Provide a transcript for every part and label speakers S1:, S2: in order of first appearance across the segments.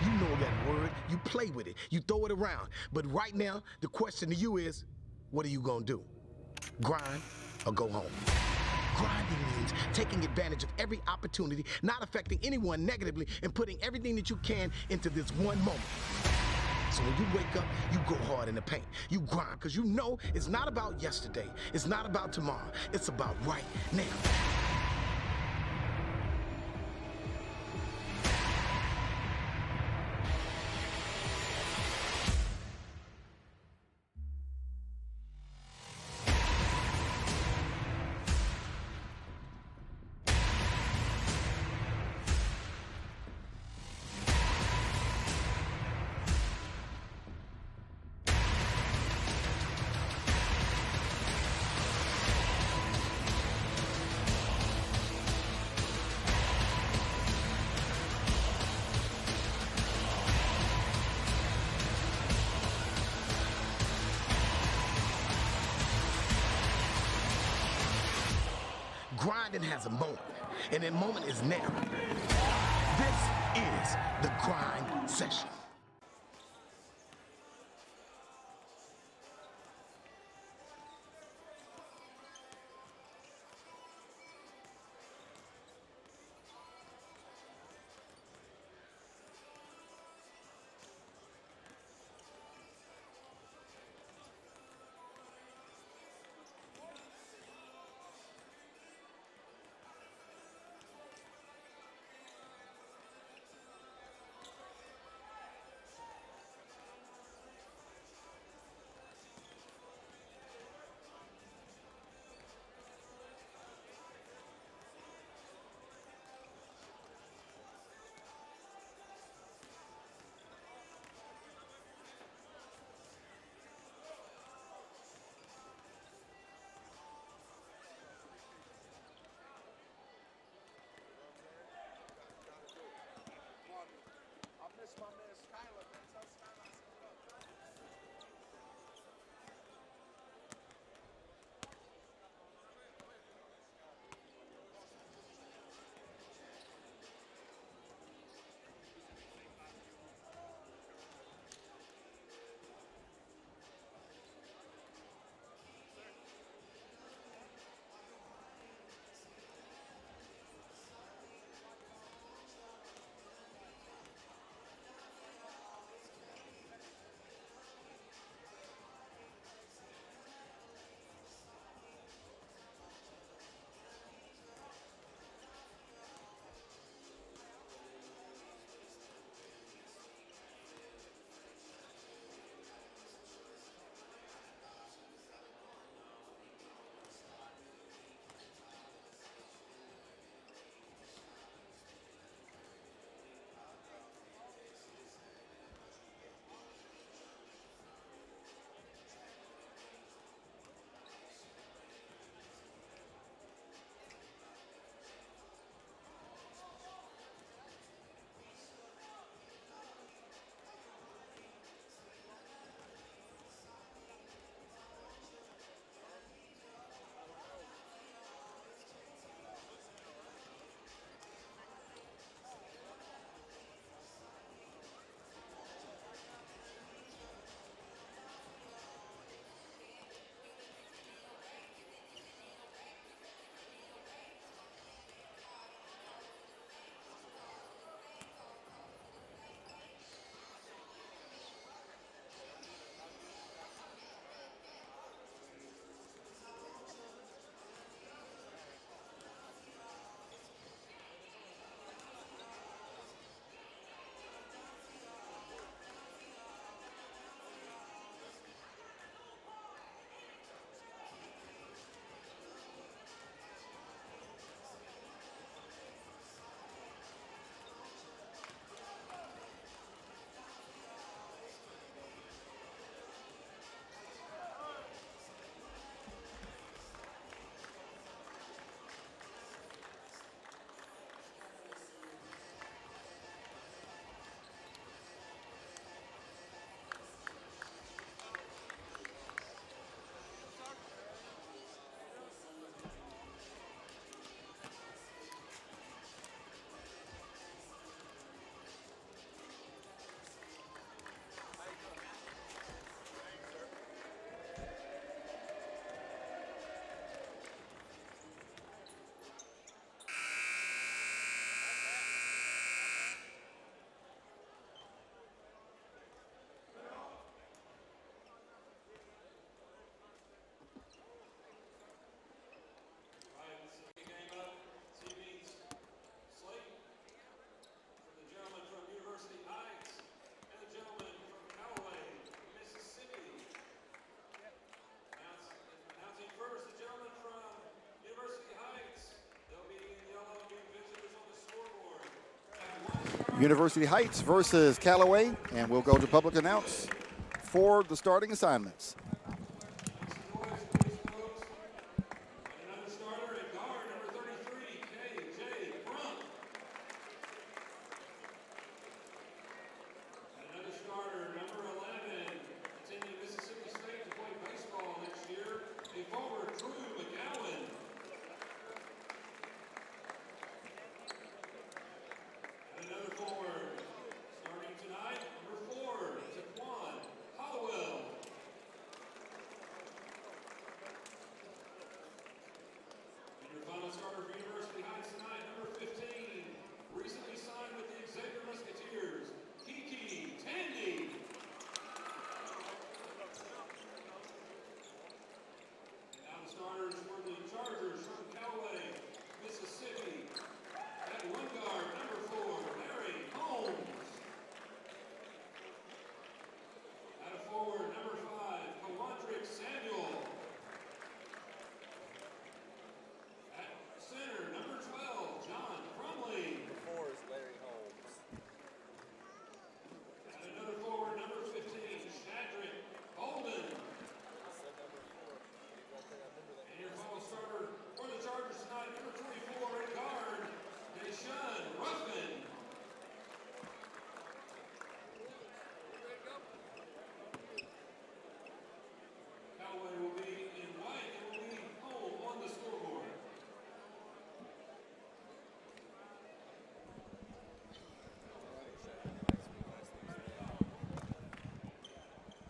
S1: You know that word. You play with it. You throw it around. But right now, the question to you is, what are you gonna do? Grind or go home? Grinding means taking advantage of every opportunity, not affecting anyone negatively, and putting everything that you can into this one moment. So when you wake up, you go hard in the paint. You grind, because you know it's not about yesterday. It's not about tomorrow. It's about right now. Grinding has a moment, and that moment is now. This is the grind session. I miss my man Skyler, man. Tell Skyler I said what up.
S2: University Heights versus Callaway, and we'll go to public announce for the starting assignments.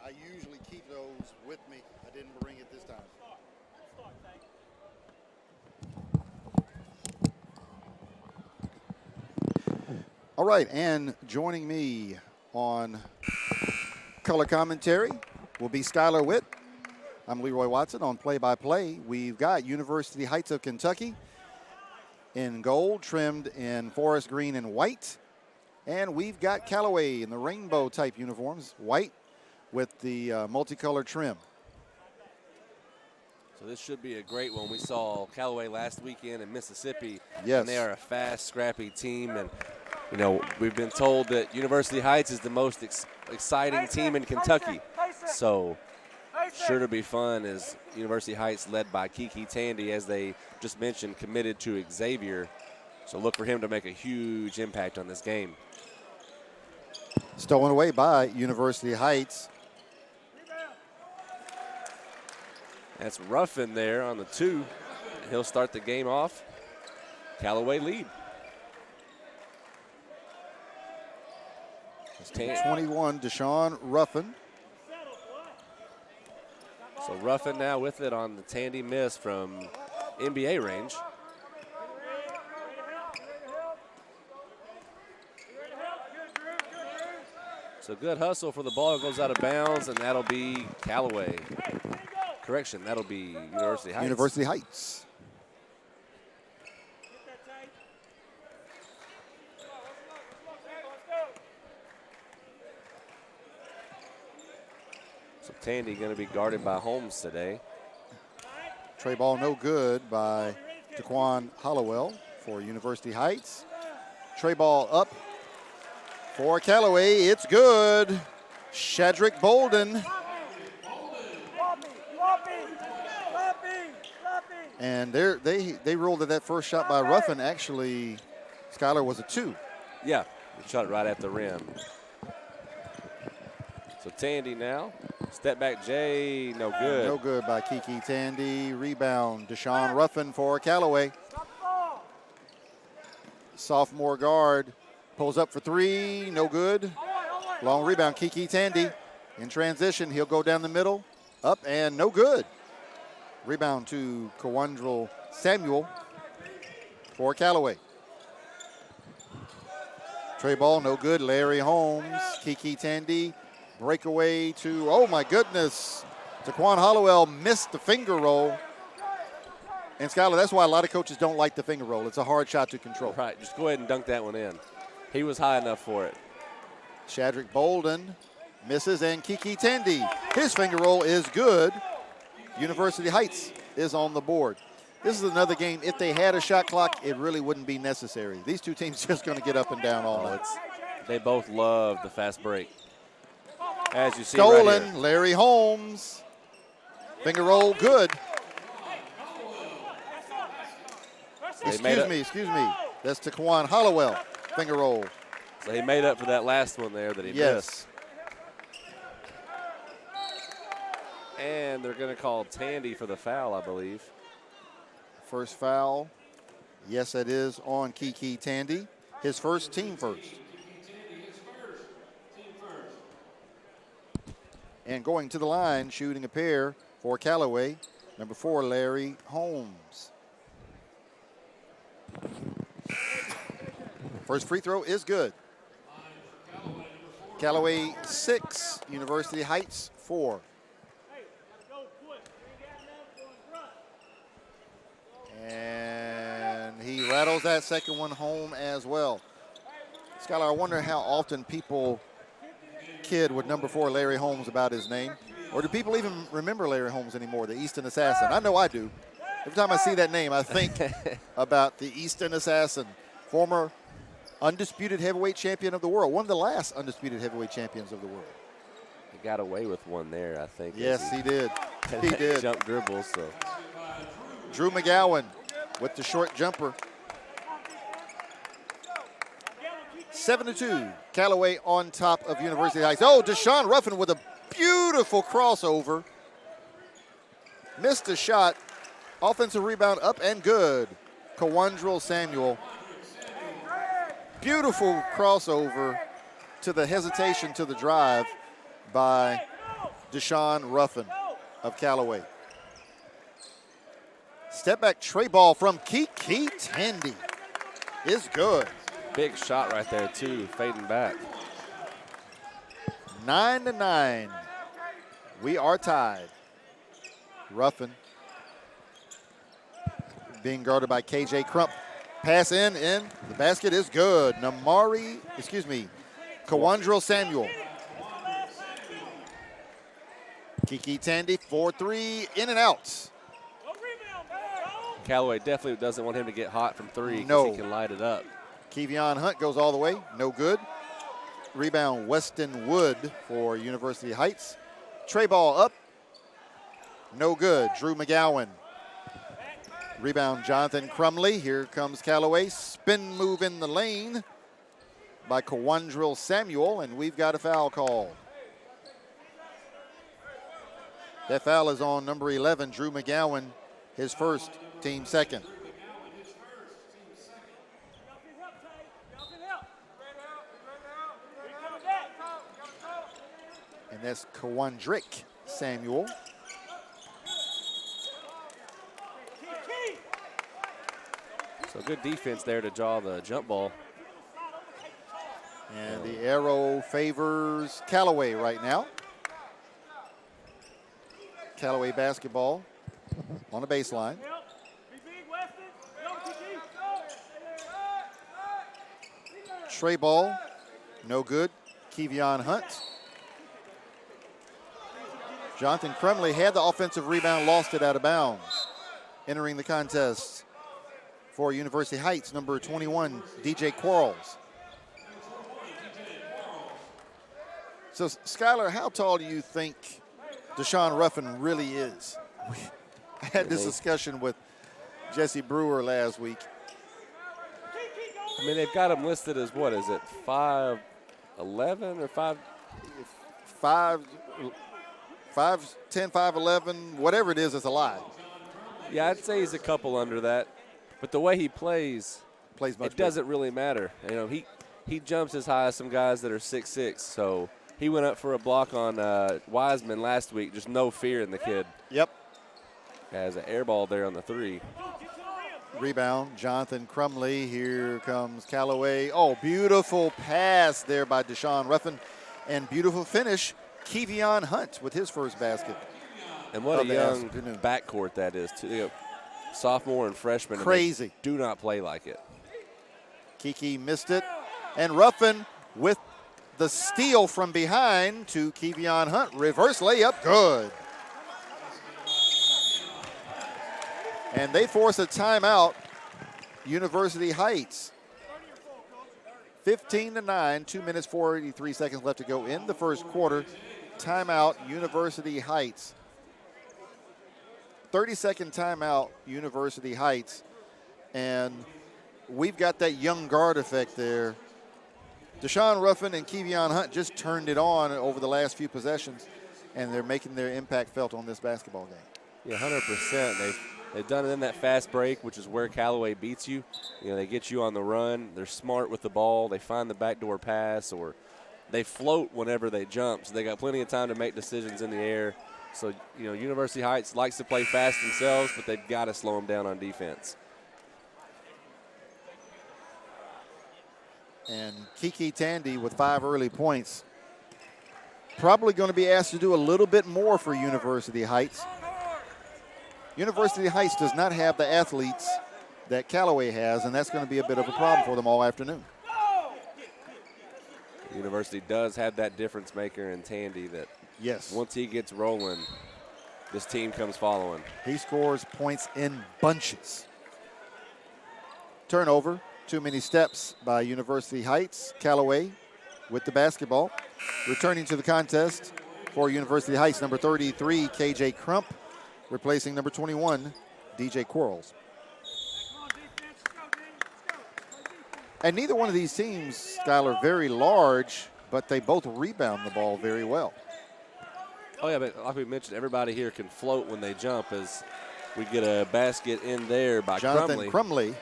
S2: I usually keep those with me. I didn't bring it this time. All right, and joining me on color commentary will be Skylar Witt. I'm Leroy Watson on play-by-play. We've got University Heights of Kentucky in gold, trimmed in forest green and white. And we've got Callaway in the rainbow type uniforms, white with the multicolored trim.
S3: So this should be a great one. We saw Callaway last weekend in Mississippi.
S2: Yes.
S3: And they are a fast, scrappy team. And, you know, we've been told that University Heights is the most exciting team in Kentucky. So sure to be fun as University Heights led by Kiki Tandy, as they just mentioned, committed to Xavier. So look for him to make a huge impact on this game.
S2: Stolen away by University Heights.
S3: That's Ruffin there on the 2. He'll start the game off. Callaway lead.
S2: 21, Deshaun Ruffin.
S3: So Ruffin now with it on the Tandy miss from NBA range. So good hustle for the ball. It goes out of bounds, and that'll be Callaway. Correction, that'll be University Heights.
S2: University Heights.
S3: So Tandy going to be guarded by Holmes today.
S2: Tray ball no good by Taquan Hollowell for University Heights. Tray ball up for Callaway. It's good. Shadrick Bolden. And they ruled that first shot by Ruffin. Actually, Skylar was a 2.
S3: Yeah, he shot it right at the rim. So Tandy now. Step back J, no good.
S2: No good by Kiki Tandy. Rebound, Deshaun Ruffin for Callaway. Sophomore guard pulls up for 3, no good. Long rebound, Kiki Tandy. In transition, he'll go down the middle. Up and no good. Rebound to Kawandrel Samuel for Callaway. Tray ball, no good. Larry Holmes, Kiki Tandy. Breakaway to, oh my goodness. Taquan Hollowell missed the finger roll. And Skylar, that's why a lot of coaches don't like the finger roll. It's a hard shot to control.
S3: Right, just go ahead and dunk that one in. He was high enough for it.
S2: Shadrick Bolden misses, and Kiki Tandy, his finger roll is good. University Heights is on the board. This is another game, if they had a shot clock, it really wouldn't be necessary. These two teams just going to get up and down all night.
S3: They both love the fast break. As you see
S2: Stolen,
S3: right here.
S2: Larry Holmes. Finger roll, good. Excuse me. That's to Kawan Hollowell. Finger roll.
S3: So he made up for that last one there that he missed. And they're going to call Tandy for the foul, I believe.
S2: First foul. Yes, it is on Kiki Tandy. His first, team first. And going to the line, shooting a pair for Callaway, number 4, Larry Holmes. First free throw is good. Callaway 6, University Heights 4. And he rattles that second one home as well. Skylar, I wonder how often people kid with number 4 Larry Holmes about his name. Or do people even remember Larry Holmes anymore, the Easton Assassin? I know I do. Every time I see that name, I think about the Easton Assassin, former undisputed heavyweight champion of the world, one of the last undisputed heavyweight champions of the world.
S3: He got away with one there, I think.
S2: Yes, he did. He did.
S3: Jump dribble, so.
S2: Drew McGowan with the short jumper. 7-2, Callaway on top of University Heights. Oh, Deshaun Ruffin with a beautiful crossover. Missed a shot. Offensive rebound up and good. Kawandrel Samuel. Beautiful crossover to the hesitation to the drive by Deshaun Ruffin of Callaway. Step back tray ball from Kiki Tandy is good.
S3: Big shot right there, too, fading back.
S2: 9-9. We are tied. Ruffin being guarded by KJ Crump. Pass in. The basket is good. Kawandrel Samuel. Kiki Tandy, 4-3, in and out.
S3: Callaway definitely doesn't want him to get hot from 3 because
S2: No.
S3: he can light it up.
S2: Kevion Hunt goes all the way, no good. Rebound Weston Wood for University Heights. Tray ball up, no good. Drew McGowan. Rebound Jonathan Crumley. Here comes Callaway. Spin move in the lane by Kawandrel Samuel, and we've got a foul call. That foul is on number 11, Drew McGowan, his first, team second. And that's Kawandrick Samuel.
S3: So good defense there to draw the jump ball.
S2: And the arrow favors Callaway right now. Callaway basketball on the baseline. Tray ball, no good. Kevion Hunt. Jonathan Crumley had the offensive rebound, lost it out of bounds. Entering the contest for University Heights, number 21, DJ Quarles. So, Skylar, how tall do you think Deshaun Ruffin really is? I had this discussion with Jesse Brewer last week.
S3: I mean, they've got him listed as, what is it, 5'11" or 5'?
S2: 5'10", 5'11", whatever it is, it's a lie.
S3: Yeah, I'd say he's a couple under that. But the way he plays
S2: much
S3: it doesn't really matter. You know, he jumps as high as some guys that are 6'6". So he went up for a block on Wiseman last week. Just no fear in the kid.
S2: Yep.
S3: Has an air ball there on the 3.
S2: Rebound, Jonathan Crumley. Here comes Callaway. Oh, beautiful pass there by Deshaun Ruffin. And beautiful finish, Kevion Hunt with his first basket.
S3: And what a young backcourt that is, too. You know, sophomore and freshman.
S2: Crazy.
S3: And do not play like it.
S2: Kiki missed it. And Ruffin with the steal from behind to Kevion Hunt. Reverse layup, good. And they force a timeout, University Heights. 15-9, 2 minutes, 43 seconds left to go in the first quarter. Timeout, University Heights. 30-second timeout, University Heights. And we've got that young guard effect there. Deshaun Ruffin and Kevion Hunt just turned it on over the last few possessions, and they're making their impact felt on this basketball game.
S3: Yeah, 100%. They've done it in that fast break, which is where Callaway beats you. You know, they get you on the run. They're smart with the ball. They find the backdoor pass, or they float whenever they jump. So they got plenty of time to make decisions in the air. So, you know, University Heights likes to play fast themselves, but they've got to slow them down on defense.
S2: And Kiki Tandy with 5 early points. Probably going to be asked to do a little bit more for University Heights. University Heights does not have the athletes that Callaway has, and that's going to be a bit of a problem for them all afternoon.
S3: University does have that difference maker in Tandy that
S2: yes,
S3: once he gets rolling, this team comes following.
S2: He scores points in bunches. Turnover, too many steps by University Heights. Callaway with the basketball. Returning to the contest for University Heights, number 33, KJ Crump, replacing number 21, DJ Quarles. And neither one of these teams, Skylar, very large, but they both rebound the ball very well.
S3: Oh, yeah, but like we mentioned, everybody here can float when they jump as we get a basket in there by
S2: Jonathan
S3: Crumley.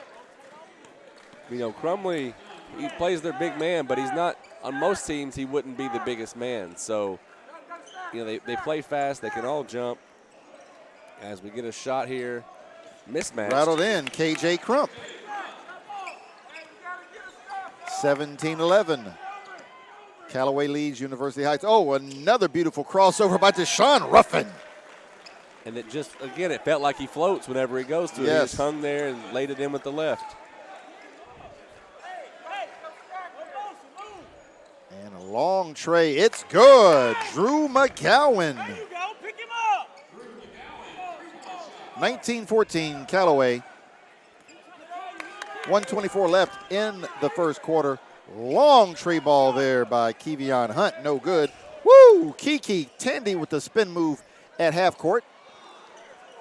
S3: You know, Crumley, he plays their big man, but he's not, on most teams, he wouldn't be the biggest man. So, you know, they play fast. They can all jump. As we get a shot here, mismatched.
S2: Rattled in, KJ Crump. 17-11. Callaway leads University Heights. Oh, another beautiful crossover by Deshaun Ruffin.
S3: And it just, again, it felt like he floats whenever he goes to it. He just hung there and laid it in with the left.
S2: And a long tray. It's good. Drew McGowan. 19-14 Callaway. 1:24 left in the first quarter. Long tree ball there by Kevion Hunt. No good. Woo! Kiki Tandy with the spin move at half court.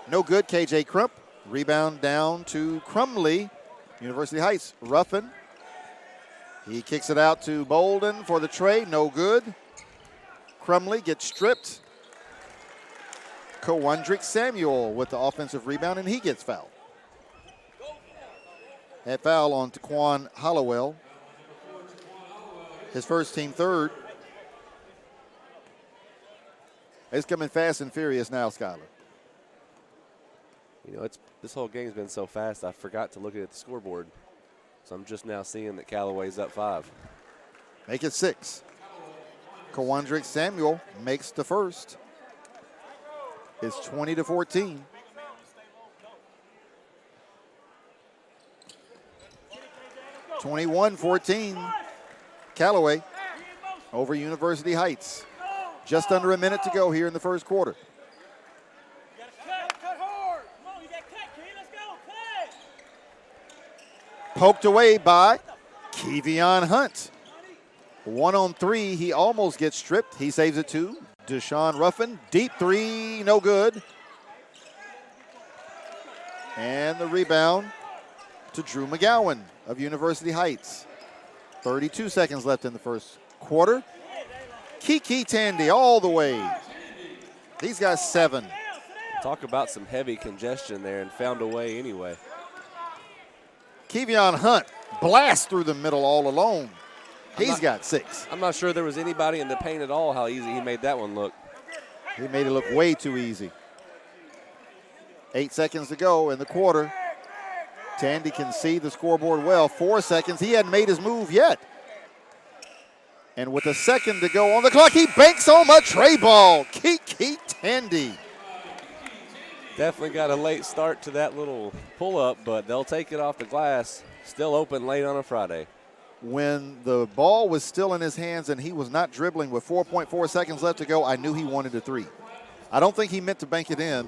S2: No good. KJ Crump. Rebound down to Crumley. University Heights. Ruffin. He kicks it out to Bolden for the tray. No good. Crumley gets stripped. Kowandrick Samuel with the offensive rebound, and he gets fouled. That foul on Taquan Hollowell. His first team third. It's coming fast and furious now, Skylar.
S3: You know, this whole game's been so fast, I forgot to look at the scoreboard. So I'm just now seeing that Callaway's up 5.
S2: Make it 6. Kowandrick Samuel makes the first. It's 20-14. (21-14) Callaway over University Heights. Just under a minute to go here in the first quarter. Poked away by Kevion Hunt. 1-on-3, he almost gets stripped. He saves it too. Deshaun Ruffin, deep three, no good. And the rebound to Drew McGowan of University Heights. 32 seconds left in the first quarter. Kiki Tandy all the way. He's got 7.
S3: Talk about some heavy congestion there and found a way anyway.
S2: Kevion Hunt blasts through the middle all alone. He's got 6.
S3: I'm not sure there was anybody in the paint at all how easy he made that one look.
S2: He made it look way too easy. 8 seconds to go in the quarter. Tandy can see the scoreboard well. 4 seconds. He hadn't made his move yet. And with a second to go on the clock, he banks on a tray ball. Kiki Tandy.
S3: Definitely got a late start to that little pull-up, but they'll take it off the glass. Still open late on a Friday.
S2: When the ball was still in his hands and he was not dribbling with 4.4 seconds left to go, I knew he wanted a 3. I don't think he meant to bank it in.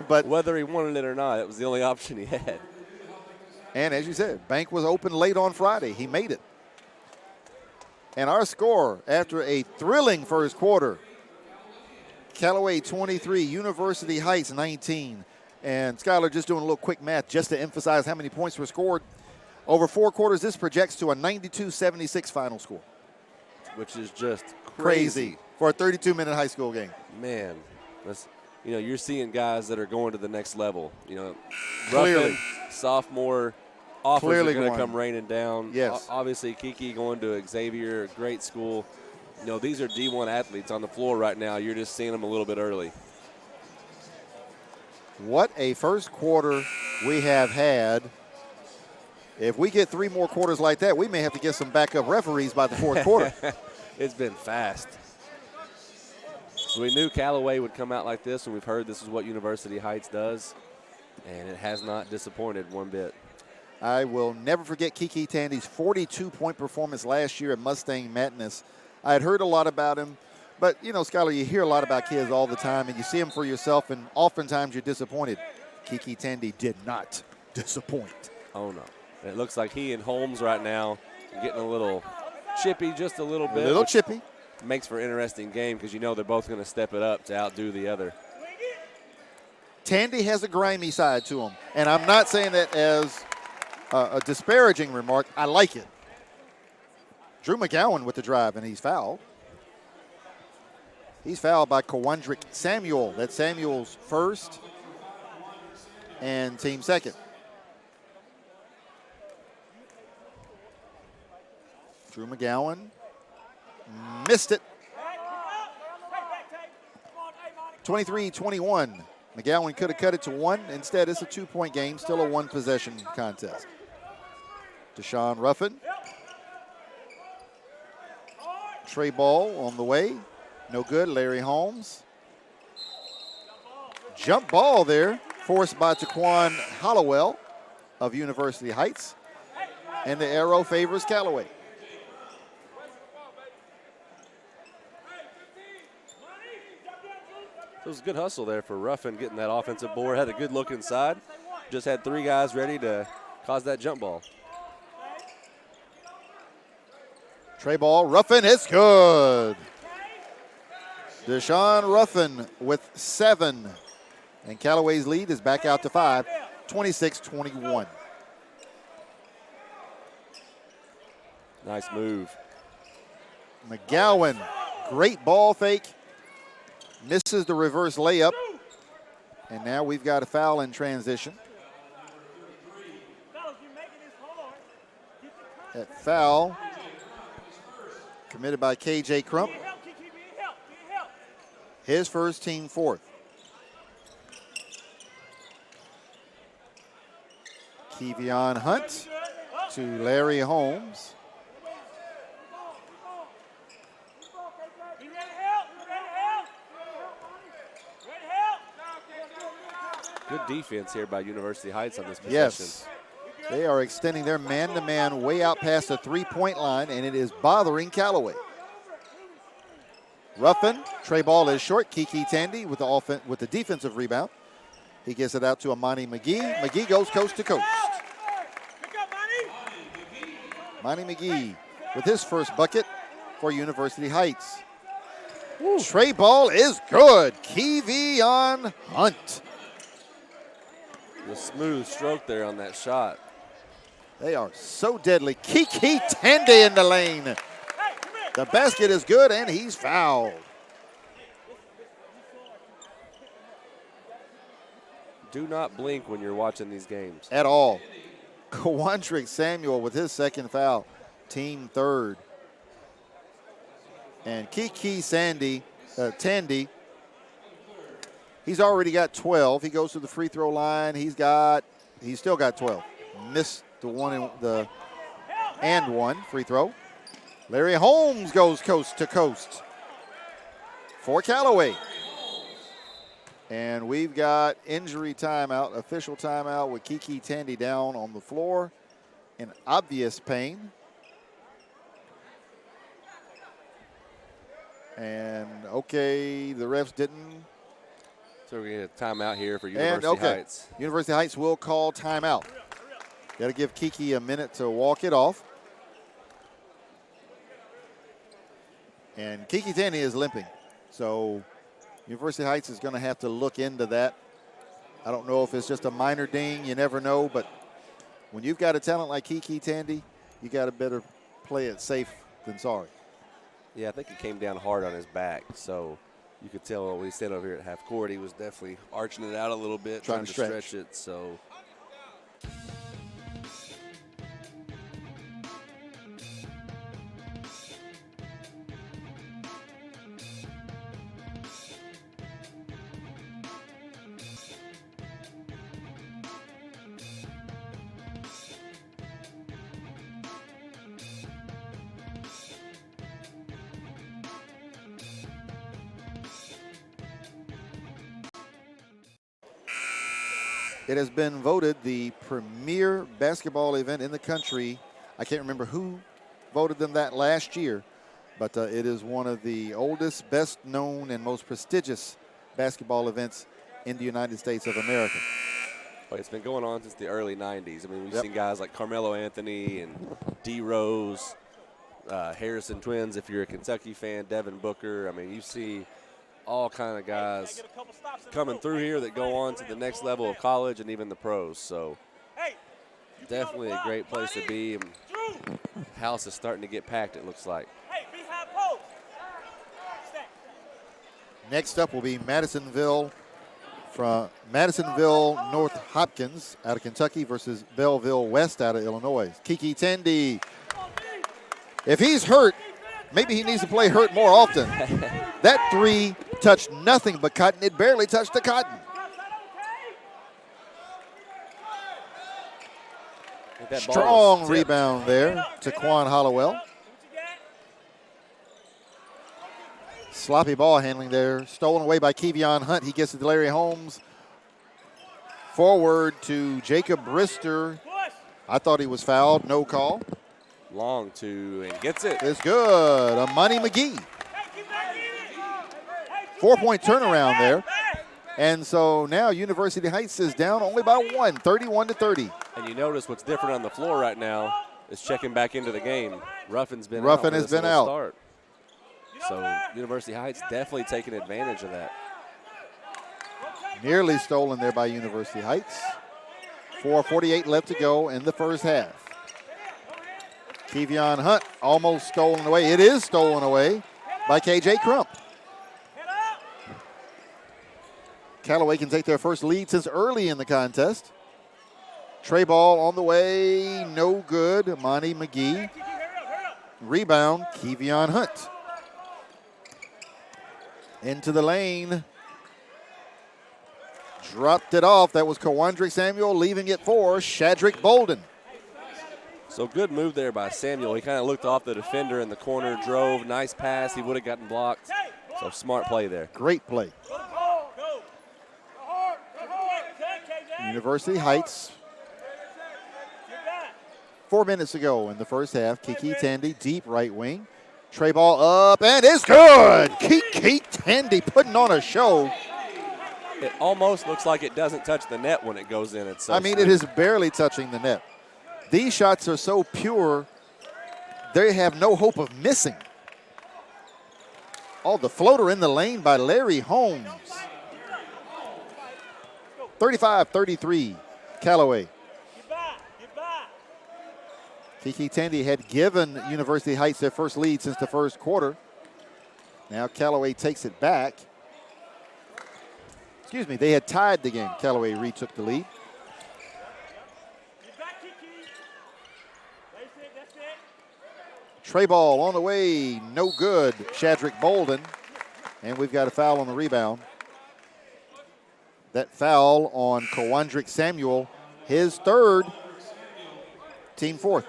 S2: But
S3: whether he wanted it or not, it was the only option he had.
S2: And as you said, bank was open late on Friday. He made it. And our score after a thrilling first quarter, Callaway 23, University Heights 19. And Skylar, just doing a little quick math just to emphasize how many points were scored. Over 4 quarters, this projects to a 92-76 final score.
S3: Which is just
S2: Crazy for a 32-minute high school game.
S3: Man, that's, you're seeing guys that are going to the next level.
S2: Clearly.
S3: Ruffin, sophomore, offers
S2: Clearly
S3: are going to
S2: going.
S3: come raining down.
S2: Yes.
S3: Obviously, Kiki going to Xavier, great school. These are D1 athletes on the floor right now. You're just seeing them a little bit early.
S2: What a first quarter we have had. If we get 3 more quarters like that, we may have to get some backup referees by the fourth quarter.
S3: It's been fast. So we knew Callaway would come out like this, and we've heard this is what University Heights does, and it has not disappointed one bit.
S2: I will never forget Kiki Tandy's 42-point performance last year at Mustang Madness. I had heard a lot about him, but, Skylar, you hear a lot about kids all the time, and you see them for yourself, and oftentimes you're disappointed. Kiki Tandy did not disappoint.
S3: Oh, no. It looks like he and Holmes right now are getting a little chippy, just a little bit.
S2: A little chippy.
S3: Makes for an interesting game because they're both going to step it up to outdo the other.
S2: Tandy has a grimy side to him, and I'm not saying that as a disparaging remark. I like it. Drew McGowan with the drive, and he's fouled. He's fouled by Kawandrick Samuel. That's Samuel's first and team second. Drew McGowan missed it. 23-21. McGowan could have cut it to 1. Instead, it's a 2-point game, still a 1-possession contest. Deshaun Ruffin. Trey ball on the way. No good. Larry Holmes. Jump ball there, forced by Taquan Hollowell of University Heights. And the arrow favors Callaway.
S3: It was a good hustle there for Ruffin getting that offensive board. Had a good look inside. Just had 3 guys ready to cause that jump ball.
S2: Trey ball, Ruffin, it's good. Deshaun Ruffin with 7. And Callaway's lead is back out to 5, 26-21.
S3: Nice move.
S2: McGowan, great ball fake. Misses the reverse layup. And now we've got a foul in transition. That foul committed by KJ Crump. His first, team fourth. Kevion Hunt to Larry Holmes.
S3: Good defense here by University Heights on this possession.
S2: Yes. They are extending their man-to-man way out past the 3-point line, and it is bothering Callaway. Ruffin, Trey ball is short. Kiki Tandy with the defensive rebound. He gets it out to Amani McGee. McGee goes coast to coast. Amani McGee with his first bucket for University Heights. Ooh. Trey ball is good. Kevion Hunt.
S3: The smooth stroke there on that shot.
S2: They are so deadly. Kiki Tandy in the lane. The basket is good, and he's fouled.
S3: Do not blink when you're watching these games.
S2: At all. Kawandrick Samuel with his second foul. Team third. And Kiki Tandy, he's already got 12. He goes to the free throw line. He's still got 12. Missed the one free throw. Larry Holmes goes coast to coast for Callaway. And we've got injury timeout, official timeout with Kiki Tandy down on the floor in obvious pain. And, okay, the refs didn't.
S3: So we're going to get a timeout here for University Heights.
S2: University Heights will call timeout. Got to give Kiki a minute to walk it off. And Kiki Tandy is limping. So University Heights is going to have to look into that. I don't know if it's just a minor ding. You never know. But when you've got a talent like Kiki Tandy, you got to better play it safe than sorry.
S3: Yeah, I think he came down hard on his back. So you could tell when he stayed over here at half court, he was definitely arching it out a little bit, trying to stretch it. So
S2: it has been voted the premier basketball event in the country. I can't remember who voted them that last year, but it is one of the oldest, best known, and most prestigious basketball events in the United States of America.
S3: Oh, it's been going on since the early 90s. I mean, we've seen guys like Carmelo Anthony and D. Rose, Harrison Twins, if you're a Kentucky fan, Devin Booker. I mean, you see all kind of guys coming through here that go on to the next level of college and even the pros. So definitely a great place to be. And house is starting to get packed, it looks like.
S2: Next up will be Madisonville North Hopkins out of Kentucky versus Belleville West out of Illinois. Kiki Tandy. If he's hurt, maybe he needs to play hurt more often. That three touched nothing but cotton. It barely touched the cotton. Strong rebound there to Quan Hollowell. Sloppy ball handling there. Stolen away by Kevion Hunt. He gets it to Larry Holmes. Forward to Jacob Brister. I thought he was fouled. No call.
S3: Long two and gets it.
S2: It's good. Amani McGee. 4-point turnaround there. And so now University Heights is down only by one, 31-30.
S3: And you notice what's different on the floor right now is checking back into the game. Ruffin has been out. Start. So University Heights definitely taking advantage of that.
S2: Nearly stolen there by University Heights. 4:48 left to go in the first half. Kevion Hunt almost stolen away. It is stolen away by KJ Crump. Callaway can take their first lead since early in the contest. Tray ball on the way, no good. Amani McGee. Rebound, Kevion Hunt. Into the lane. Dropped it off. That was Kawandrick Samuel, leaving it for Shadrick Bolden.
S3: So good move there by Samuel. He kind of looked off the defender in the corner, drove, nice pass. He would have gotten blocked. So smart play there.
S2: Great play. University Heights. 4 minutes ago in the first half. Kiki Tandy, deep right wing. Tray ball up, and it's good. Kiki Tandy putting on a show.
S3: It almost looks like it doesn't touch the net when it goes in. It's so
S2: it is barely touching the net. These shots are so pure, they have no hope of missing. Oh, the floater in the lane by Larry Holmes. 35-33, Callaway. Kiki Tandy had given University Heights their first lead since the first quarter. Now Callaway takes it back. Excuse me, they had tied the game. Callaway retook the lead. Tray ball on the way, no good. Shadrick Bolden, and we've got a foul on the rebound. That foul on Kawandrick Samuel, his third, team fourth.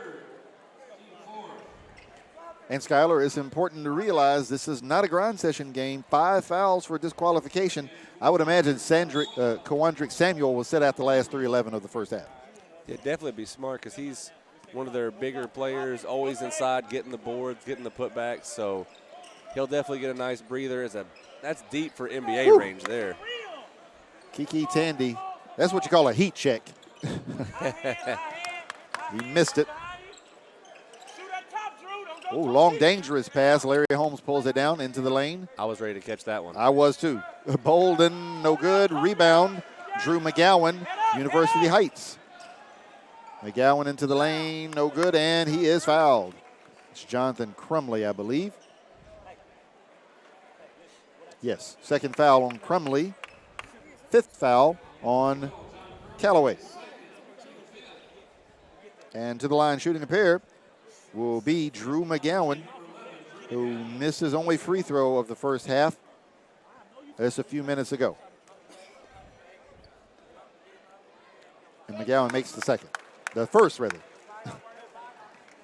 S2: And Skylar, it's important to realize this is not a grind session game. 5 fouls for disqualification. I would imagine Kawandrick Samuel will sit out the last 3:11 of the first half.
S3: Yeah, definitely be smart because he's one of their bigger players, always inside, getting the boards, getting the putbacks. So he'll definitely get a nice breather. That's deep for NBA range there.
S2: Kiki Tandy, that's what you call a heat check. He missed it. Oh, long dangerous pass. Larry Holmes pulls it down into the lane.
S3: I was ready to catch that one.
S2: I was too. Bolden, no good. Rebound. Drew McGowan, University Heights. McGowan into the lane, no good, and he is fouled. It's Jonathan Crumley, I believe. Yes, second foul on Crumley. Fifth foul on Callaway. And to the line shooting a pair will be Drew McGowan, who missed his only free throw of the first half just a few minutes ago. And McGowan makes the second. The first, rather.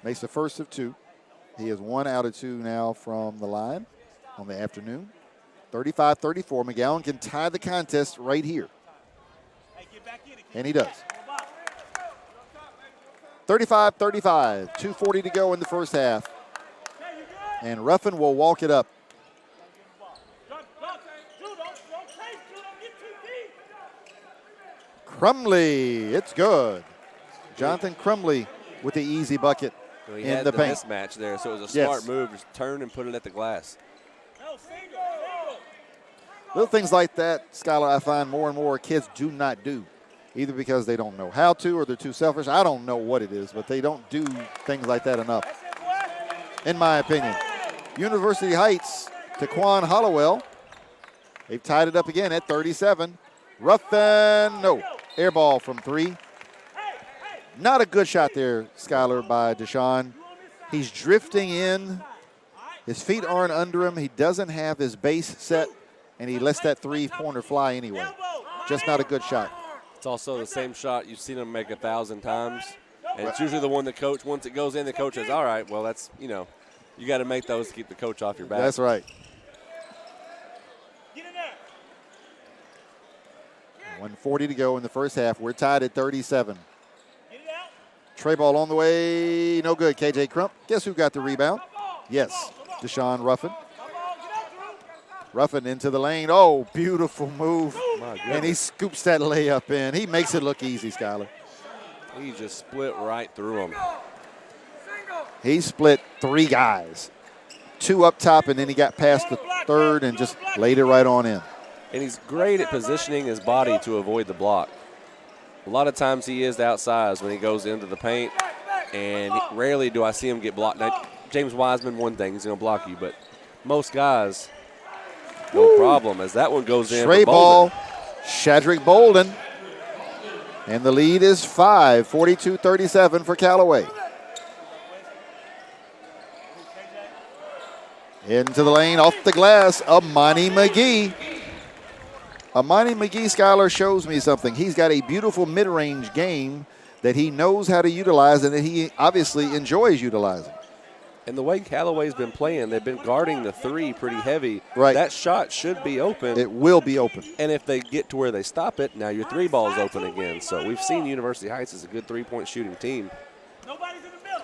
S2: Makes the first of two. He is 1 out of 2 now from the line on the afternoon. 35-34. McGowan can tie the contest right here. And he does. 35-35. 2:40 to go in the first half. And Ruffin will walk it up. Crumley, it's good. Jonathan Crumley with the easy bucket
S3: He
S2: in
S3: had
S2: the paint.
S3: Mismatch there, so it was a
S2: Yes.
S3: smart move. Just turn and put it at the glass.
S2: Little things like that, Skylar, I find more and more kids do not do, either because they don't know how to or they're too selfish. I don't know what it is, but they don't do things like that enough, in my opinion. University Heights, Taquan Hollowell. They've tied it up again at 37. Ruffin, no. Air ball from 3. Not a good shot there, Skylar, by Deshaun. He's drifting in. His feet aren't under him. He doesn't have his base set, and he lets that three-pointer fly anyway. Just not a good shot.
S3: It's also the same shot you've seen him make 1,000 times. And it's usually the one the coach, once it goes in, the coach says, all right, well, that's, you got to make those to keep the coach off your back.
S2: That's right. 1:40 to go in the first half. We're tied at 37. Tray ball on the way. No good. KJ Crump. Guess who got the rebound? Yes, Deshaun Ruffin. Ruffin into the lane. Oh, beautiful move. And he scoops that layup in. He makes it look easy, Skylar.
S3: He just split right through him.
S2: He split 3 guys. 2 up top, and then he got past the third and just laid it right on in.
S3: And he's great at positioning his body to avoid the block. A lot of times he is outsized when he goes into the paint, and rarely do I see him get blocked. Now, James Wiseman, one thing, he's going to block you, but most guys, no problem, as that one goes in.
S2: Stray ball, Shadrick Bolden. And the lead is 5, 42-37 for Callaway. Into the lane, off the glass, Amani McGee. Amani McGee, Skylar, shows me something. He's got a beautiful mid-range game that he knows how to utilize and that he obviously enjoys utilizing.
S3: And the way Callaway's been playing, they've been guarding the 3 pretty heavy.
S2: Right.
S3: That shot should be open.
S2: It will be open.
S3: And if they get to where they stop it, now your 3 ball's open again. So we've seen University Heights as a good 3-point shooting team.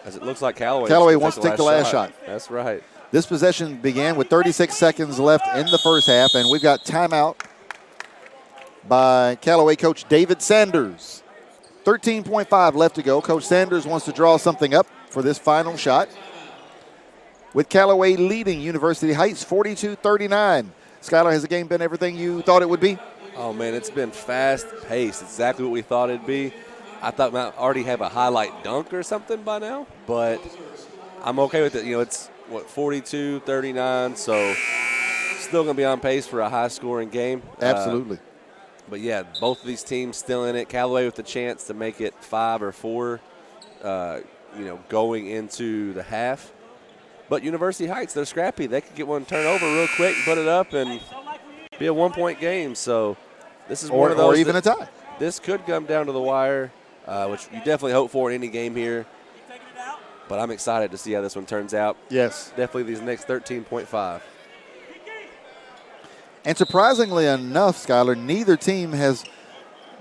S3: As it looks like Callaway
S2: wants to take the last shot.
S3: That's right.
S2: This possession began with 36 seconds left in the first half, and we've got timeout by Callaway coach David Sanders. 13.5 left to go. Coach Sanders wants to draw something up for this final shot, with Callaway leading University Heights 42-39. Skylar, has the game been everything you thought it would be?
S3: Oh, man, it's been fast-paced. Exactly what we thought it'd be. I thought we might already have a highlight dunk or something by now, but I'm okay with it. It's, 42-39, so still going to be on pace for a high-scoring game.
S2: Absolutely.
S3: But, yeah, both of these teams still in it. Callaway with the chance to make it 5 or 4, going into the half. But University Heights, they're scrappy. They could get one turnover real quick and put it up and be a 1-point game. So this is one of those.
S2: Or even a tie.
S3: This could come down to the wire, which you definitely hope for in any game here. But I'm excited to see how this one turns out.
S2: Yes.
S3: Definitely these next 13.5.
S2: And surprisingly enough, Skylar, neither team has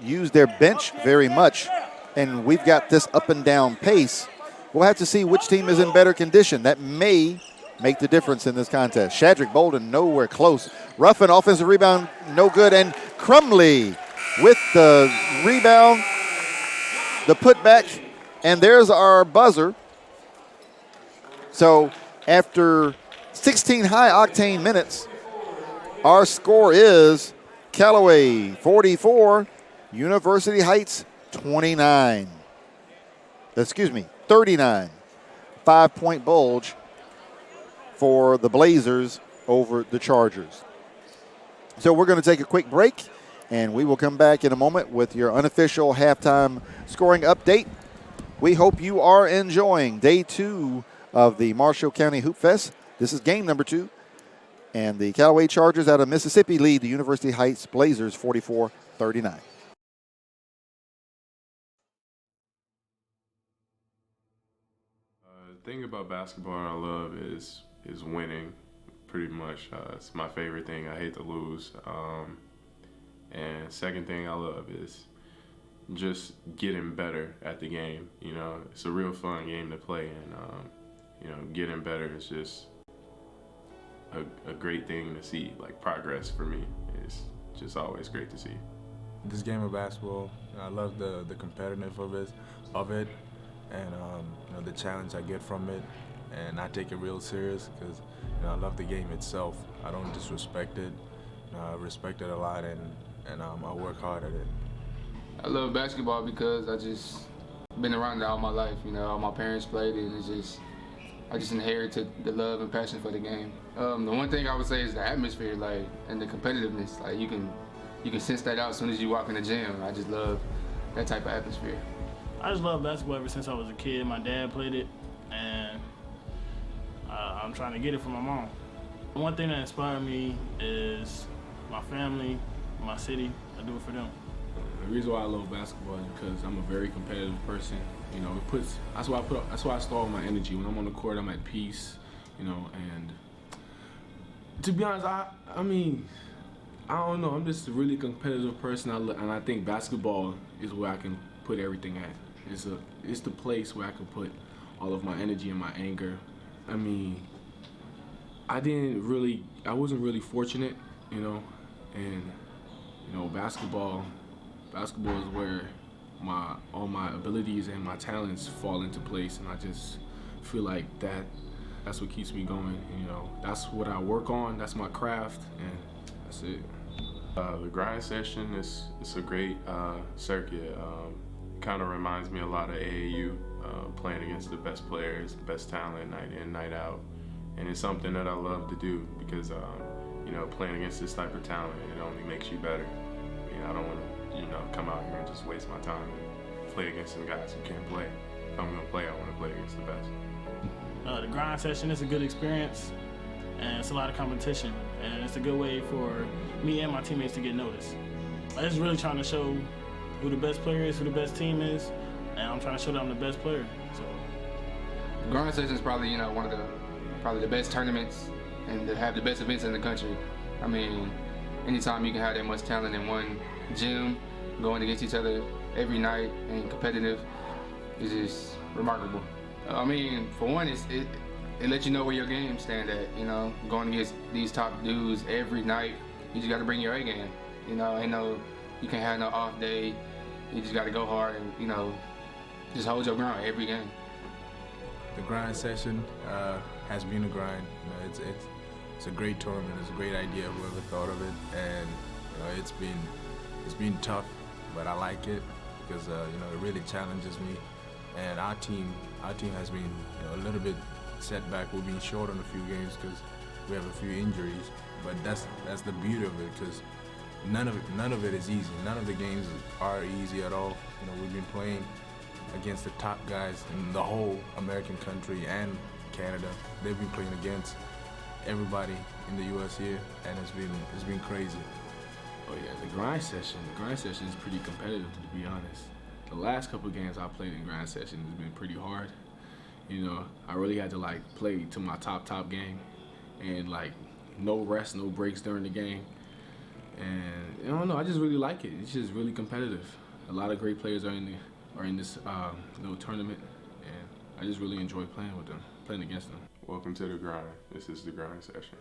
S2: used their bench very much. And we've got this up and down pace. We'll have to see which team is in better condition. That may make the difference in this contest. Shadrick Bolden nowhere close. Ruffin, offensive rebound, no good. And Crumley with the rebound, the putback, and there's our buzzer. So After 16 high-octane minutes, our score is Callaway 44, University Heights 29. Excuse me, 39. 5-point bulge for the Blazers over the Chargers. So we're going to take a quick break, and we will come back in a moment with your unofficial halftime scoring update. We hope you are enjoying day 2 of the Marshall County Hoopfest. This is game number 2, and the Callaway Chargers out of Mississippi lead the University Heights Blazers 44-39.
S4: The thing about basketball I love is winning, pretty much. It's my favorite thing. I hate to lose. And second thing I love is just getting better at the game. You know, it's a real fun game to play, and you know, getting better is just a great thing to see. Like, progress for me is just always great to see.
S5: This game of basketball, I love the competitiveness of it, and you know, the challenge I get from it, and I take it real serious because, you know, I love the game itself. I don't disrespect it. You know, I respect it a lot, and I work hard at it.
S6: I love basketball because I just been around it all my life. You know, all my parents played it, and I just inherited the love and passion for the game. The one thing I would say is the atmosphere, like, and the competitiveness. Like, you can sense that out as soon as you walk in the gym. I just love that type of atmosphere.
S7: I just love basketball ever since I was a kid. My dad played it, and I'm trying to get it from my mom. One thing that inspired me is my family, my city. I do it for them.
S8: The reason why I love basketball is because I'm a very competitive person. You know, that's why I store all my energy. When I'm on the court, I'm at peace. You know, and to be honest, I mean, I don't know. I'm just a really competitive person, and I think basketball is where I can put everything at. It's the place where I can put all of my energy and my anger. I mean, I wasn't really fortunate, you know, and you know, basketball is where all my abilities and my talents fall into place, and I just feel like that's what keeps me going. You know, that's what I work on. That's my craft, and that's it.
S4: The grind session is a great circuit. Kind of reminds me a lot of AAU, playing against the best players, best talent, night in, night out, and it's something that I love to do because you know, playing against this type of talent, it only makes you better. You know, I don't want to, you know, come out here and just waste my time and play against some guys who can't play. If I'm gonna play, I want to play against the best.
S7: The grind session is a good experience, and it's a lot of competition, and it's a good way for me and my teammates to get noticed. I'm just really trying to show who the best player is, who the best team is, and I'm trying to show that I'm the best player. So,
S6: Grind session is probably, you know, one of the best tournaments and to have the best events in the country. I mean, anytime you can have that much talent in one gym, going against each other every night and competitive, is just remarkable. I mean, for one, it lets you know where your game stand at. You know, going against these top dudes every night, you just got to bring your A game. You know, you can't have no off day. You just got to go hard and, you know, just hold your ground every game.
S5: The grind session has been a grind. You know, it's a great tournament. It's a great idea. Whoever thought of it, and you know, it's been tough, but I like it because you know, it really challenges me. And our team has been, you know, a little bit setback. We've been short on a few games because we have a few injuries. But that's the beauty of it, because none of it is easy. None of the games are easy at all. You know, we've been playing against the top guys in the whole American country and Canada. They've been playing against everybody in the U.S. here, and it's been crazy.
S8: Oh yeah, the grind session is pretty competitive, to be honest. The last couple of games I played in grind session has been pretty hard. You know, I really had to like play to my top game, and like no rest, no breaks during the game. And I don't know, I just really like it. It's just really competitive. A lot of great players are in this little tournament, and I just really enjoy playing against them.
S4: Welcome to the grind. This is the grind session.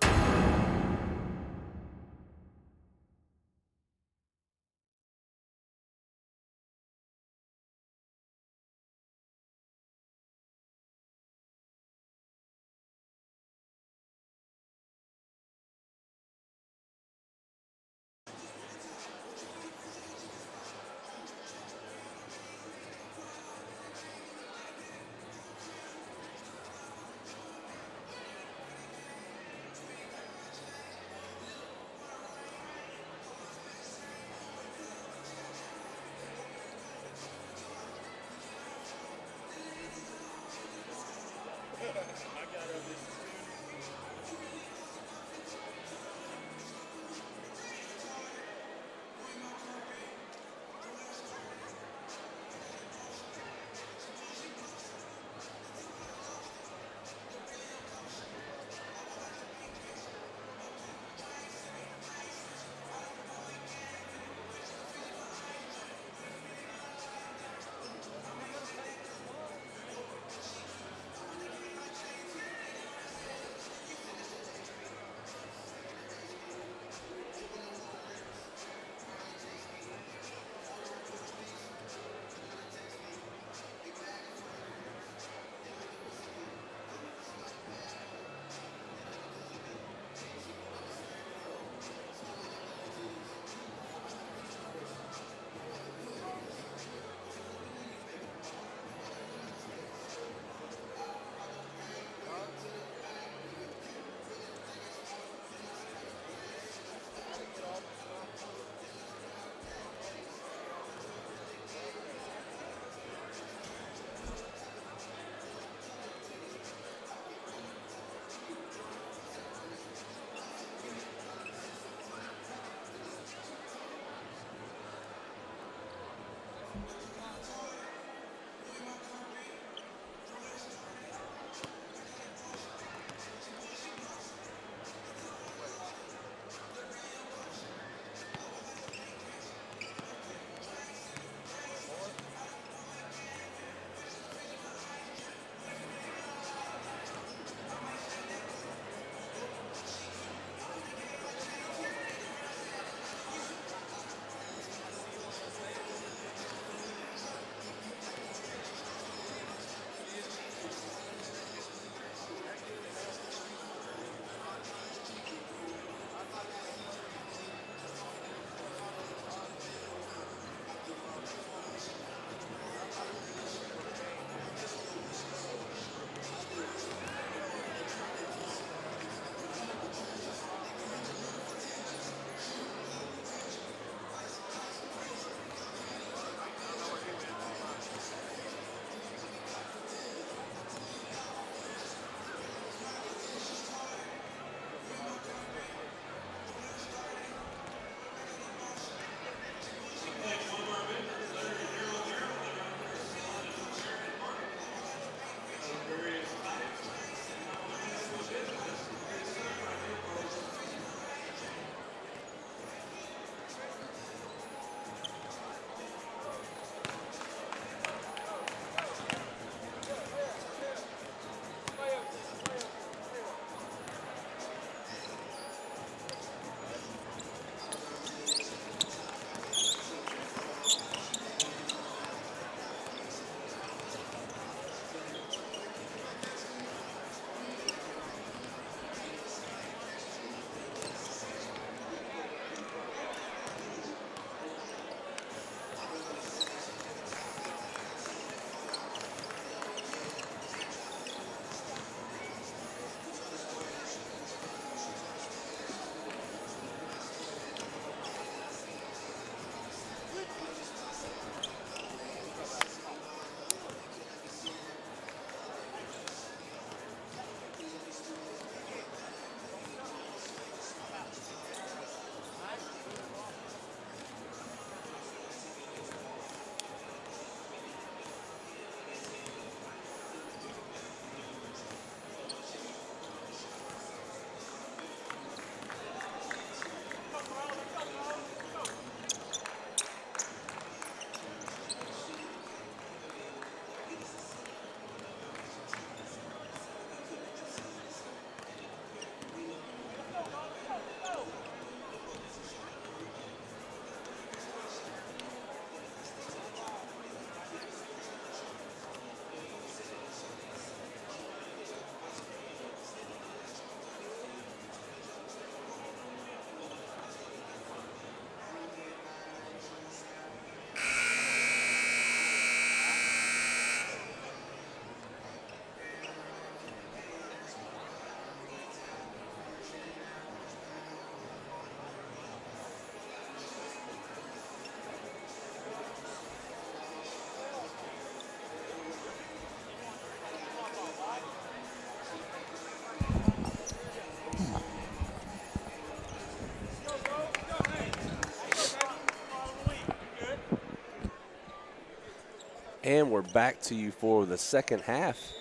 S3: And we're back to you for the second half.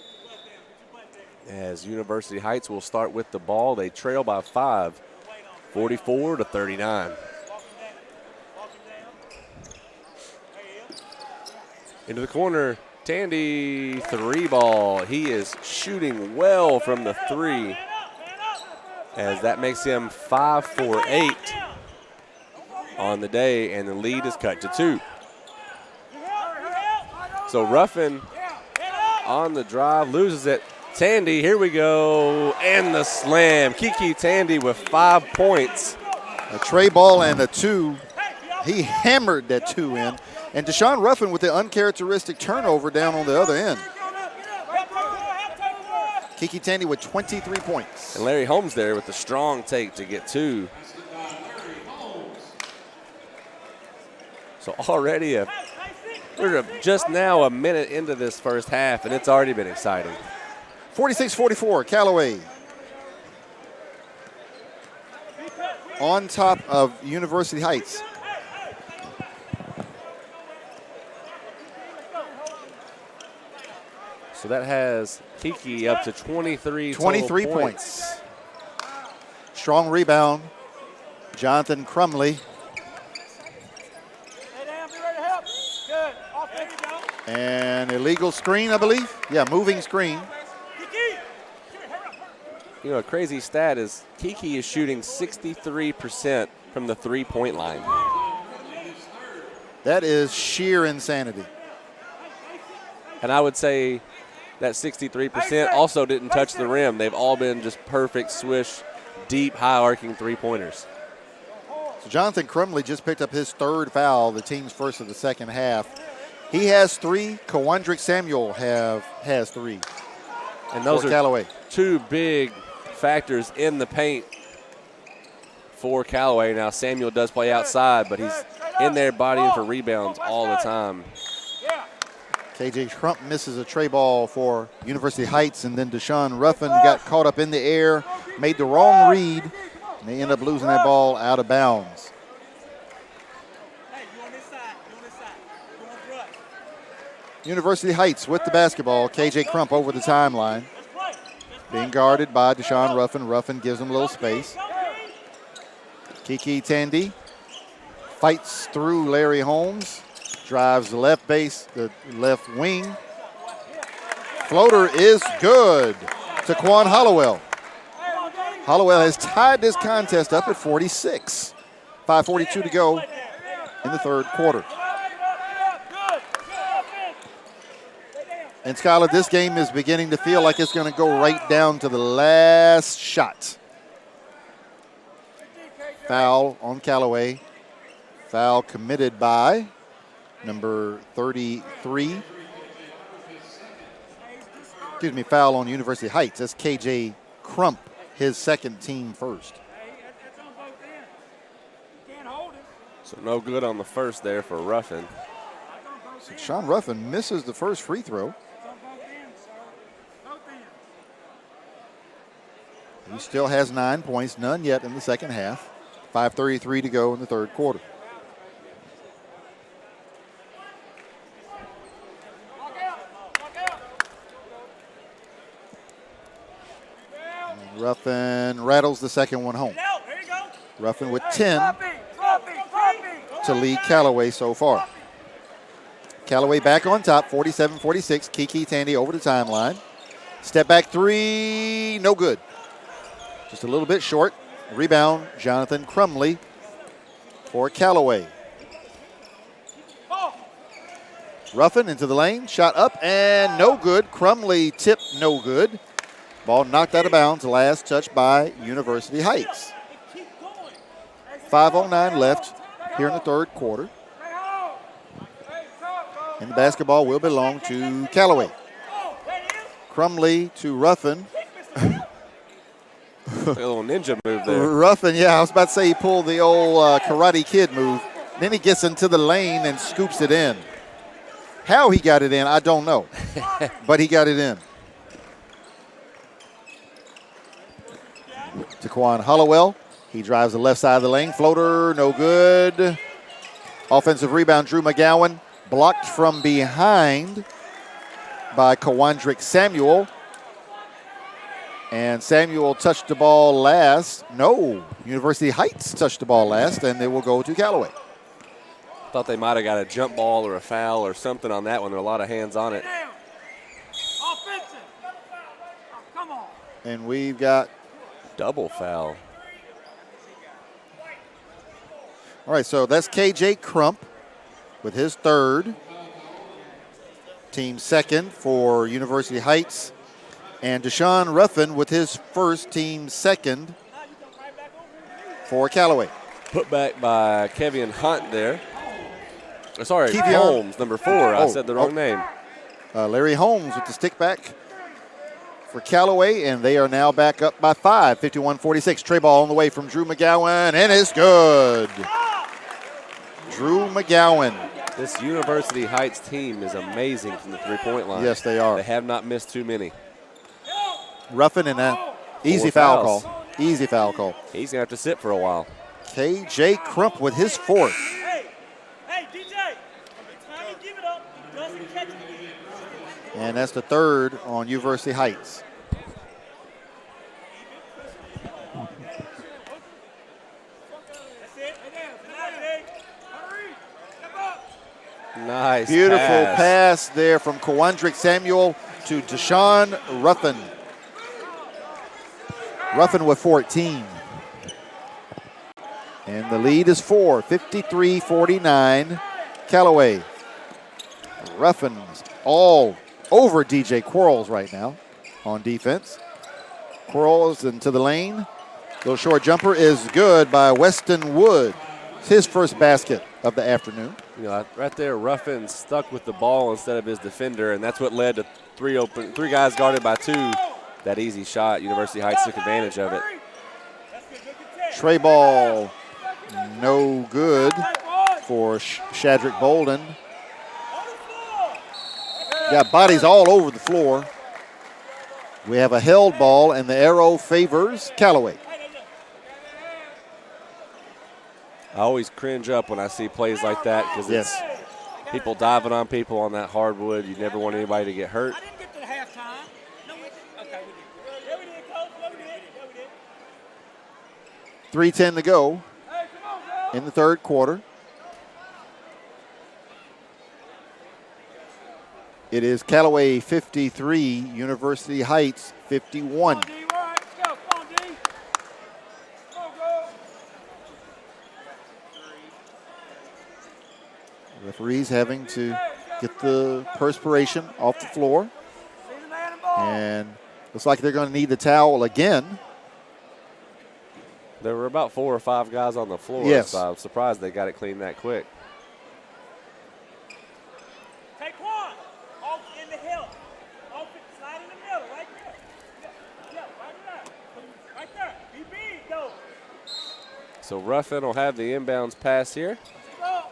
S3: As University Heights will start with the ball. They trail by 5, 44-39. Into the corner, Tandy, 3 ball. He is shooting well from the 3, as that makes him 5 for 8 on the day, and the lead is cut to 2. So Ruffin on the drive, loses it. Tandy, here we go, and the slam. Kiki Tandy with 5 points.
S2: A tray ball and a 2. He hammered that 2 in. And Deshaun Ruffin with the uncharacteristic turnover down on the other end. Kiki Tandy with 23 points.
S3: And Larry Holmes there with the strong take to get 2. So already we're just now a minute into this first half, and it's already been exciting.
S2: 46-44, Callaway. On top of University Heights.
S3: So that has Kiki up to 23
S2: 23 points. Strong rebound. Jonathan Crumley. And illegal screen, I believe. Yeah, moving screen.
S3: You know, a crazy stat is Kiki is shooting 63% from the 3-point line.
S2: That is sheer insanity.
S3: And I would say that 63% also didn't touch the rim. They've all been just perfect swish, deep, high-arcing 3-pointers.
S2: So Jonathan Crumley just picked up his 3rd foul, the team's first of the second half. He has 3. Kawandrick Samuel has 3.
S3: And those
S2: for
S3: are
S2: Callaway.
S3: 2 big factors in the paint for Callaway. Now Samuel does play outside, but he's in there bodying for rebounds all the time.
S2: KJ Crump misses a tray ball for University Heights, and then Deshaun Ruffin got caught up in the air, made the wrong read, and they end up losing that ball out of bounds. University Heights with the basketball. KJ Crump over the timeline. Being guarded by Deshaun Ruffin. Ruffin gives him a little space. Kiki Tandy fights through Larry Holmes. Drives the left base, the left wing. Floater is good to Quan Hollowell. Hollowell has tied this contest up at 46. 5:42 to go in the 3rd quarter. And Skylar, this game is beginning to feel like it's going to go right down to the last shot. Foul on Callaway. Foul committed by number 33. Excuse me, foul on University Heights. That's KJ Crump, his 2nd team first.
S3: So no good on the first there for Ruffin.
S2: So Sean Ruffin misses the first free throw. He still has 9 points, none yet in the second half. 5:33 to go in the 3rd quarter. And Ruffin rattles the second one home. Ruffin with 10 to lead Callaway so far. Callaway back on top, 47-46. Kiki Tandy over the timeline. Step back 3, no good. Just a little bit short. Rebound, Jonathan Crumley for Callaway. Ruffin into the lane, shot up and no good. Crumley tip, no good. Ball knocked out of bounds, last touch by University Heights. 5:09 left here in the 3rd quarter. And the basketball will belong to Callaway. Crumley to Ruffin.
S3: A little ninja move there.
S2: Ruffin, yeah, I was about to say he pulled the old Karate Kid move. Then he gets into the lane and scoops it in. How he got it in, I don't know. But he got it in. Taquan Hollowell. He drives the left side of the lane. Floater, no good. Offensive rebound, Drew McGowan. blocked from behind by Kawandrick Samuel. And Samuel touched the ball last. No, University Heights touched the ball last, and they will go to Callaway.
S3: Thought they might have got a jump ball or a foul or something on that one. There were a lot of hands on it.
S2: And we've got
S3: double foul.
S2: All right, so that's KJ Crump with his third. Team second for University Heights. And Deshaun Ruffin with his first, team second for Callaway.
S3: Put back by Kevian Hunt there. Sorry,
S2: Kevion
S3: Holmes, number 4. I said the wrong name.
S2: Larry Holmes with the stick back for Callaway, and they are now back up by 5, 51-46. Tray ball on the way from Drew McGowan, and it's good. Drew McGowan.
S3: This University Heights team is amazing from the three-point line.
S2: Yes, they are.
S3: They have not missed too many.
S2: Ruffin and an easy foul call. Easy foul call.
S3: He's going to have to sit for a while.
S2: KJ Crump with his fourth.
S9: Hey, DJ, every time you give it up, he doesn't catch it.
S2: And that's the third on University Heights.
S3: Nice
S2: Beautiful pass there from Kawandrick Samuel to Deshaun Ruffin. Ruffin with 14. And the lead is 4, 53-49. Callaway. Ruffin's all over DJ Quarles right now on defense. Quarles into the lane. Little short jumper is good by Weston Wood. It's his first basket of the afternoon.
S3: You know, right there, Ruffin stuck with the ball instead of his defender, and that's what led to three guys guarded by 2. That easy shot, University Heights took advantage of it.
S2: Tray ball, no good for Shadrick Bolden. Got bodies all over the floor. We have a held ball, and the arrow favors Callaway.
S3: I always cringe up when I see plays like that because it's people diving on people on that hardwood. You never want anybody to get hurt.
S2: 3:10 to go in the third quarter. It is Callaway 53, University Heights 51. Referees having to get the perspiration off the floor. And looks like they're going to need the towel again.
S3: There were about 4 or 5 guys on the floor,
S2: yes.
S3: So I'm surprised they got it cleaned that quick.
S9: Take one. Off in the hill. Off it, slide in the middle, right there. Yeah, right there. Right there. Be big, go.
S3: So Ruffin will have the inbounds pass here.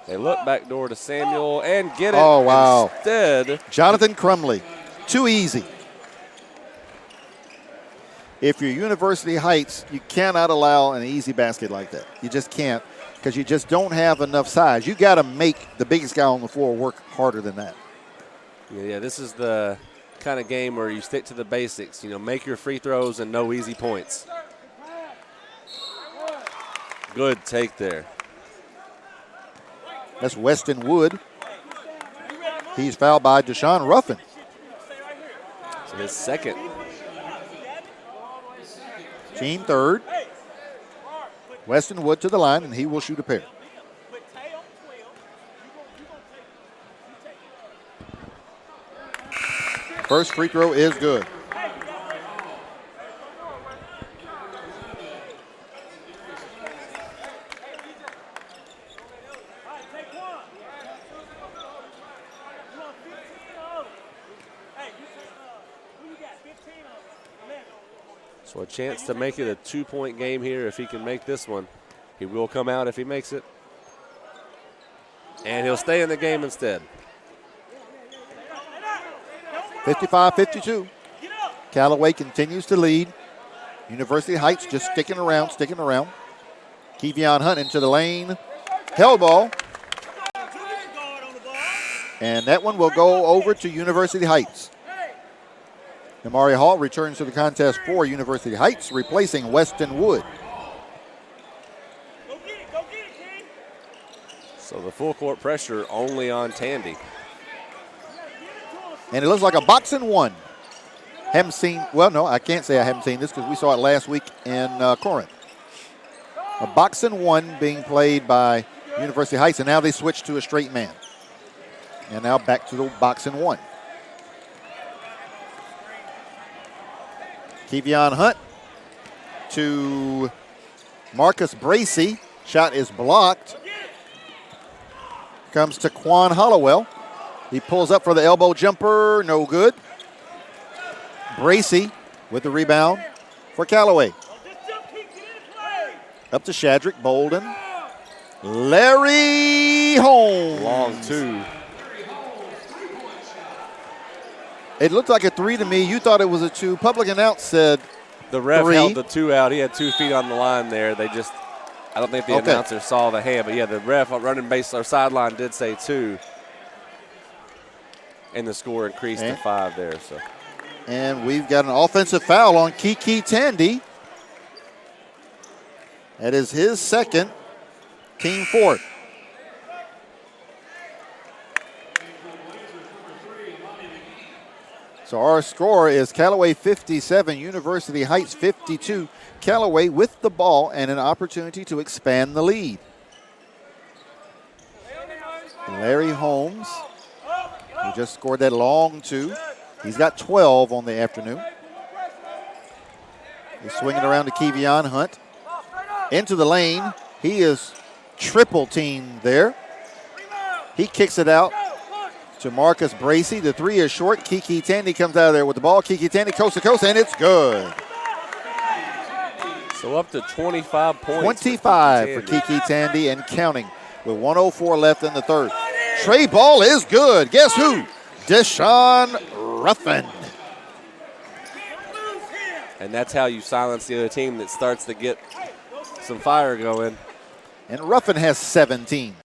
S3: They look back door to Samuel and get it.
S2: Oh, wow.
S3: Instead,
S2: Jonathan Crumley. Too easy. If you're University Heights, you cannot allow an easy basket like that. You just can't because you just don't have enough size. You got to make the biggest guy on the floor work harder than that.
S3: Yeah, this is the kind of game where you stick to the basics. You know, make your free throws and no easy points. Good take there.
S2: That's Weston Wood. He's fouled by Deshaun Ruffin.
S3: So his second.
S2: Team third. Weston Wood to the line, and he will shoot a pair. First free throw is good.
S3: So a chance to make it a 2-point game here if he can make this one. He will come out if he makes it. And he'll stay in the game instead.
S2: 55-52. Callaway continues to lead. University Heights just sticking around. Kevion Hunt into the lane. Held ball. And that one will go over to University Heights. Amari Hall returns to the contest for University Heights, replacing Weston Wood.
S3: So the full court pressure only on Tandy.
S2: And it looks like a boxing one. Haven't seen, well, no, I can't say I haven't seen this because we saw it last week in Corinth. A boxing one being played by University Heights, and now they switch to a straight man. And now back to the boxing one. Kevion Hunt to Marcus Bracey. Shot is blocked. Comes to Quan Hollowell. He pulls up for the elbow jumper. No good. Bracey with the rebound for Callaway. Up to Shadrick Bolden. Larry Holmes.
S3: Long two.
S2: It looked like a three to me. You thought it was a two. Public announce said
S3: the ref
S2: three.
S3: held the two out. He had 2 feet on the line there. They just, I don't think the announcer saw the hand, but yeah, the ref running base or sideline did say 2. And the score increased to 5 there. So.
S2: And we've got an offensive foul on Kiki Tandy. That is his second, team fourth. So our score is Callaway 57, University Heights 52. Callaway with the ball and an opportunity to expand the lead. Larry Holmes, who just scored that long two. He's got 12 on the afternoon. He's swinging around to Kevion Hunt. Into the lane. He is triple teamed there. He kicks it out to Marcus Bracey. The three is short. Kiki Tandy comes out of there with the ball. Kiki Tandy coast to coast, and it's good.
S3: So up to 25 points.
S2: 25 for Kiki Tandy and counting with 1:04 left in the third. Trey ball is good. Guess who? Deshaun Ruffin.
S3: And that's how you silence the other team that starts to get some fire going.
S2: And Ruffin has 17.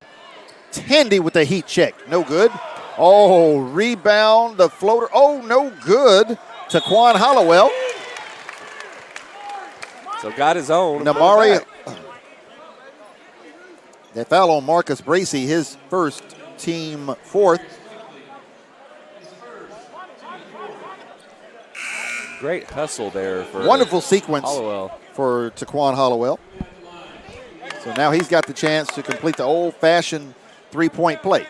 S2: Tandy with the heat check. No good. Oh, rebound, the floater. Oh, no good to Quan Hollowell.
S3: So got his own.
S2: Namari. They foul on Marcus Bracey, his first, team fourth.
S3: Great hustle there for
S2: wonderful sequence
S3: Hollowell.
S2: For Taquan Hollowell. So now he's got the chance to complete the old-fashioned three-point play.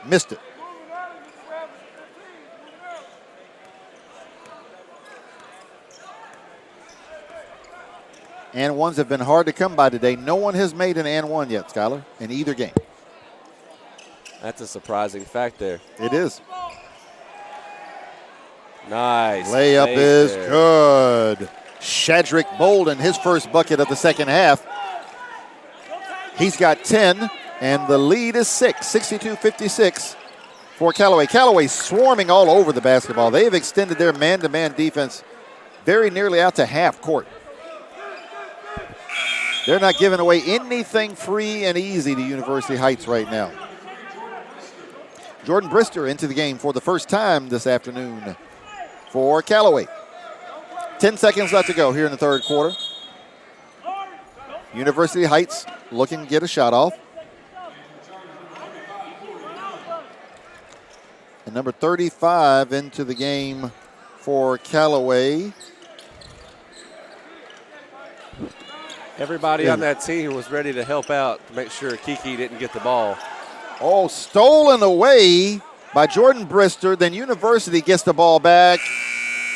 S2: Missed it. And ones have been hard to come by today. No one has made an and one yet, Skylar, in either game.
S3: That's a surprising fact there.
S2: It is.
S3: Nice.
S2: Layup is good. Shadrick Bolden, his first bucket of the second half. He's got 10, and the lead is 6, 62-56 for Callaway. Callaway swarming all over the basketball. They've extended their man-to-man defense very nearly out to half court. They're not giving away anything free and easy to University Heights right now. Jordan Brister into the game for the first time this afternoon for Callaway. 10 seconds left to go here in the third quarter. University Heights looking to get a shot off. And number 35 into the game for Callaway.
S3: Everybody on that team was ready to help out to make sure Kiki didn't get the ball.
S2: Oh, stolen away by Jordan Brister. Then University gets the ball back.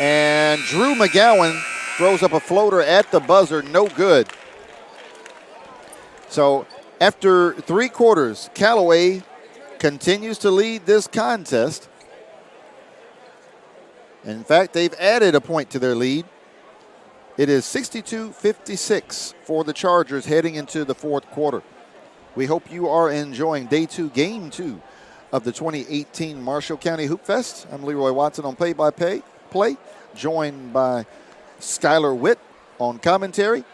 S2: And Drew McGowan throws up a floater at the buzzer. No good. So after 3 quarters, Callaway continues to lead this contest. In fact, they've added a point to their lead. It is 62-56 for the Chargers heading into the fourth quarter. We hope you are enjoying day 2, game 2 of the 2018 Marshall County Hoopfest. I'm Leroy Watson on play-by-play, joined by Skylar Witt on commentary.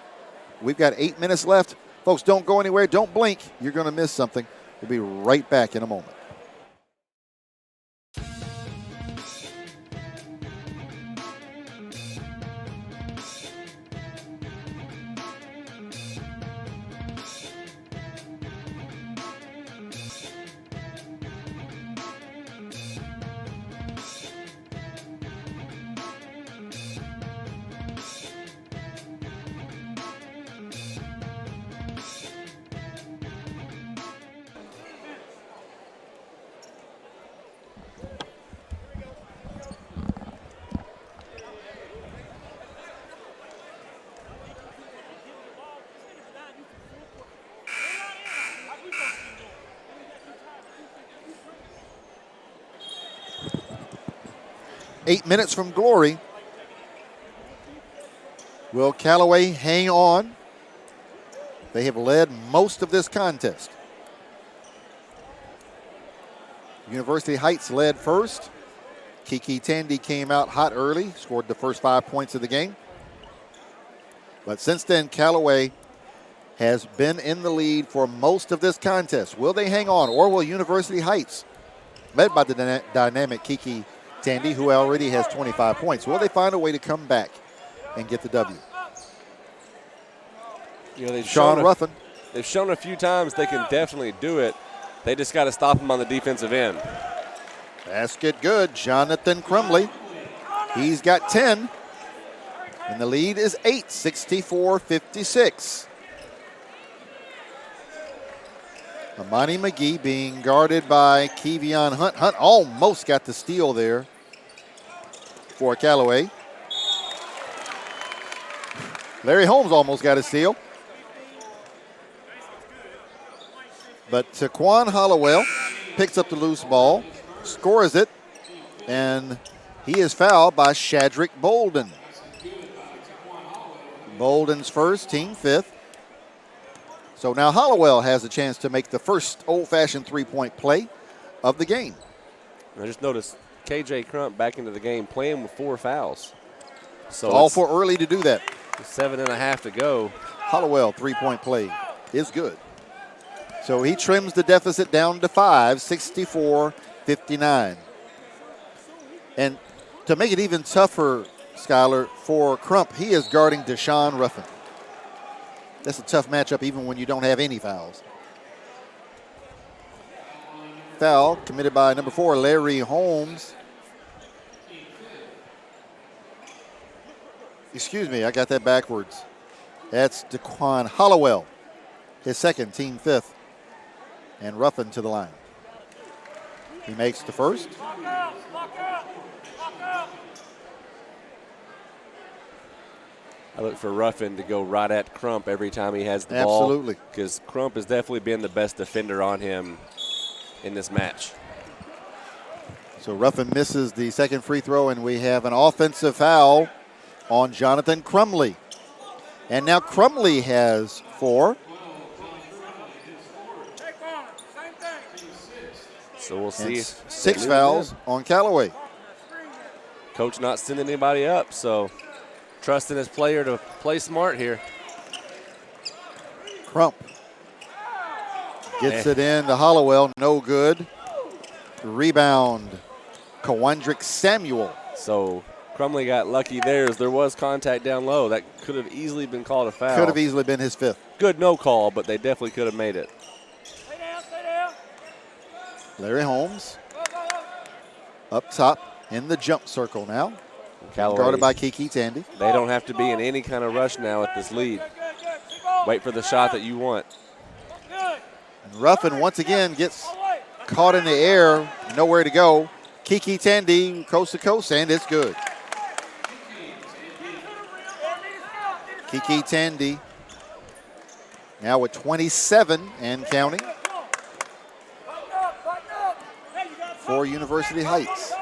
S2: We've got 8 minutes left. Folks, don't go anywhere. Don't blink. You're going to miss something. We'll be right back in a moment. Eight minutes from glory. Will Callaway hang on? They have led most of this contest. University Heights led first. Kiki Tandy came out hot early, scored the first 5 points of the game. But since then, Callaway has been in the lead for most of this contest. Will they hang on, or will University Heights, led by the dynamic Kiki Tandy, who already has 25 points, will they find a way to come back and get the W?
S3: You know,
S2: Sean Ruffin.
S3: They've shown a few times they can definitely do it. They just got to stop them on the defensive end.
S2: Basket good. Jonathan Crumley. He's got 10. And the lead is 8, 64-56. Amani McGee being guarded by Kevion Hunt. Hunt almost got the steal there for Callaway. Larry Holmes almost got a steal. But Taquan Hollowell picks up the loose ball, scores it, and he is fouled by Shadrick Bolden. Bolden's first, team fifth. So now Hollowell has a chance to make the first old-fashioned three-point play of the game.
S3: I just noticed KJ Crump back into the game playing with 4 fouls. So
S2: all for early to do that.
S3: 7.5 to go.
S2: Hollowell three-point play is good. So he trims the deficit down to 5, 64-59. And to make it even tougher, Skylar, for Crump, he is guarding Deshaun Ruffin. That's a tough matchup even when you don't have any fouls. Foul committed by number 4, Larry Holmes. Excuse me, I got that backwards. That's Daquan Hollowell, his second, team fifth. And Ruffin to the line. He makes the first.
S3: I look for Ruffin to go right at Crump every time he has the ball.
S2: Absolutely.
S3: Because Crump has definitely been the best defender on him in this match.
S2: So Ruffin misses the second free throw, and we have an offensive foul on Jonathan Crumley. And now Crumley has 4.
S3: So we'll see.
S2: 6 fouls on Callaway.
S3: Coach not sending anybody up, so trusting his player to play smart here.
S2: Crump gets it in to Hollowell, no good. Rebound, Kawandrick Samuel.
S3: So Crumley got lucky there as there was contact down low. That could have easily been called a foul.
S2: Could have easily been his 5th.
S3: Good no call, but they definitely could have made it.
S2: Larry Holmes up top in the jump circle now.
S3: Callaway,
S2: guarded by Kiki Tandy.
S3: They don't have to be in any kind of rush now at this lead. Wait for the shot that you want.
S2: And Ruffin once again gets caught in the air, nowhere to go. Kiki Tandy coast to coast, and it's good. Kiki Tandy now with 27 and counting for University Heights.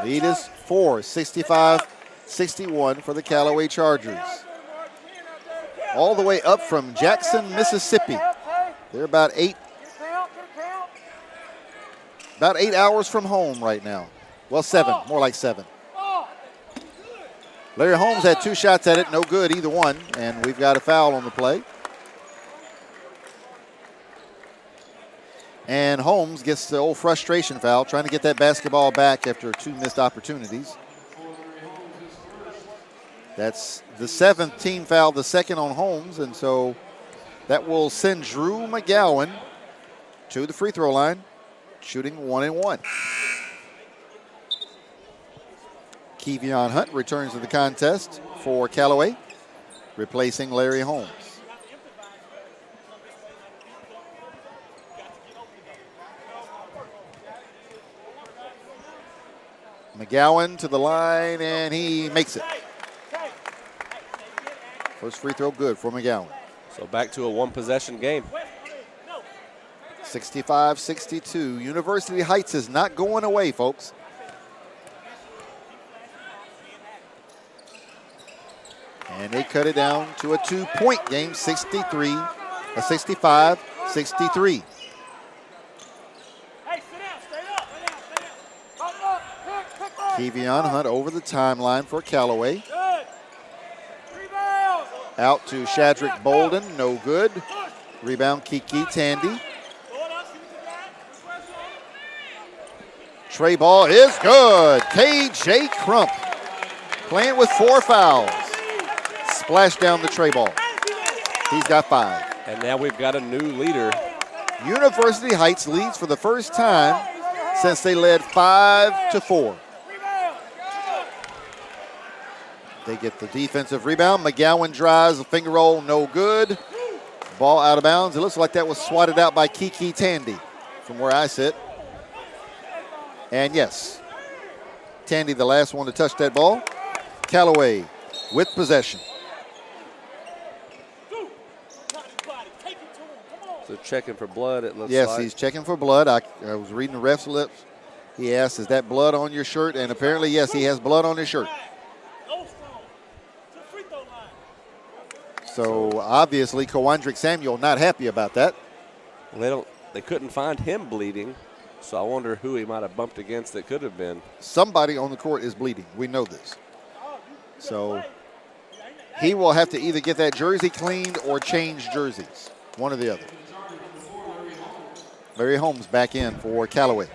S2: Lead is 4, 65-61 for the Callaway Chargers. All the way up from Jackson, Mississippi, They're about 8 hours from home right now. Well, 7, more like 7. Larry Holmes had 2 shots at it, no good either one, and we've got a foul on the play. And Holmes gets the old frustration foul, trying to get that basketball back after 2 missed opportunities. That's the 7th team foul, the 2nd on Holmes, and so that will send Drew McGowan to the free throw line, shooting 1-1. Kevion Hunt returns to the contest for Callaway, replacing Larry Holmes. McGowan to the line, and he makes it. First free throw good for McGowan.
S3: So back to a 1-possession game.
S2: 65-62. University Heights is not going away, folks. And they cut it down to a 2-point game, 65-63. Kevion Hunt over the timeline for Callaway. Out to Shadrick Bolden, no good. Rebound Kiki Tandy. Tray ball is good. KJ Crump playing with 4 fouls. Splash down the tray ball. He's got 5.
S3: And now we've got a new leader.
S2: University Heights leads for the first time since they led 5-4. They get the defensive rebound. McGowan drives, a finger roll, no good. Ball out of bounds. It looks like that was swatted out by Kiki Tandy from where I sit. And yes, Tandy the last one to touch that ball. Callaway with possession.
S3: So checking for blood, it looks like.
S2: Yes, he's checking for blood. I was reading the ref's lips. He asked, is that blood on your shirt? And apparently, yes, he has blood on his shirt. So obviously, Kowandrick Samuel not happy about that.
S3: They couldn't find him bleeding, so I wonder who he might have bumped against that could have been.
S2: Somebody on the court is bleeding. We know this. So he will have to either get that jersey cleaned or change jerseys, one or the other. Larry Holmes back in for Callaway.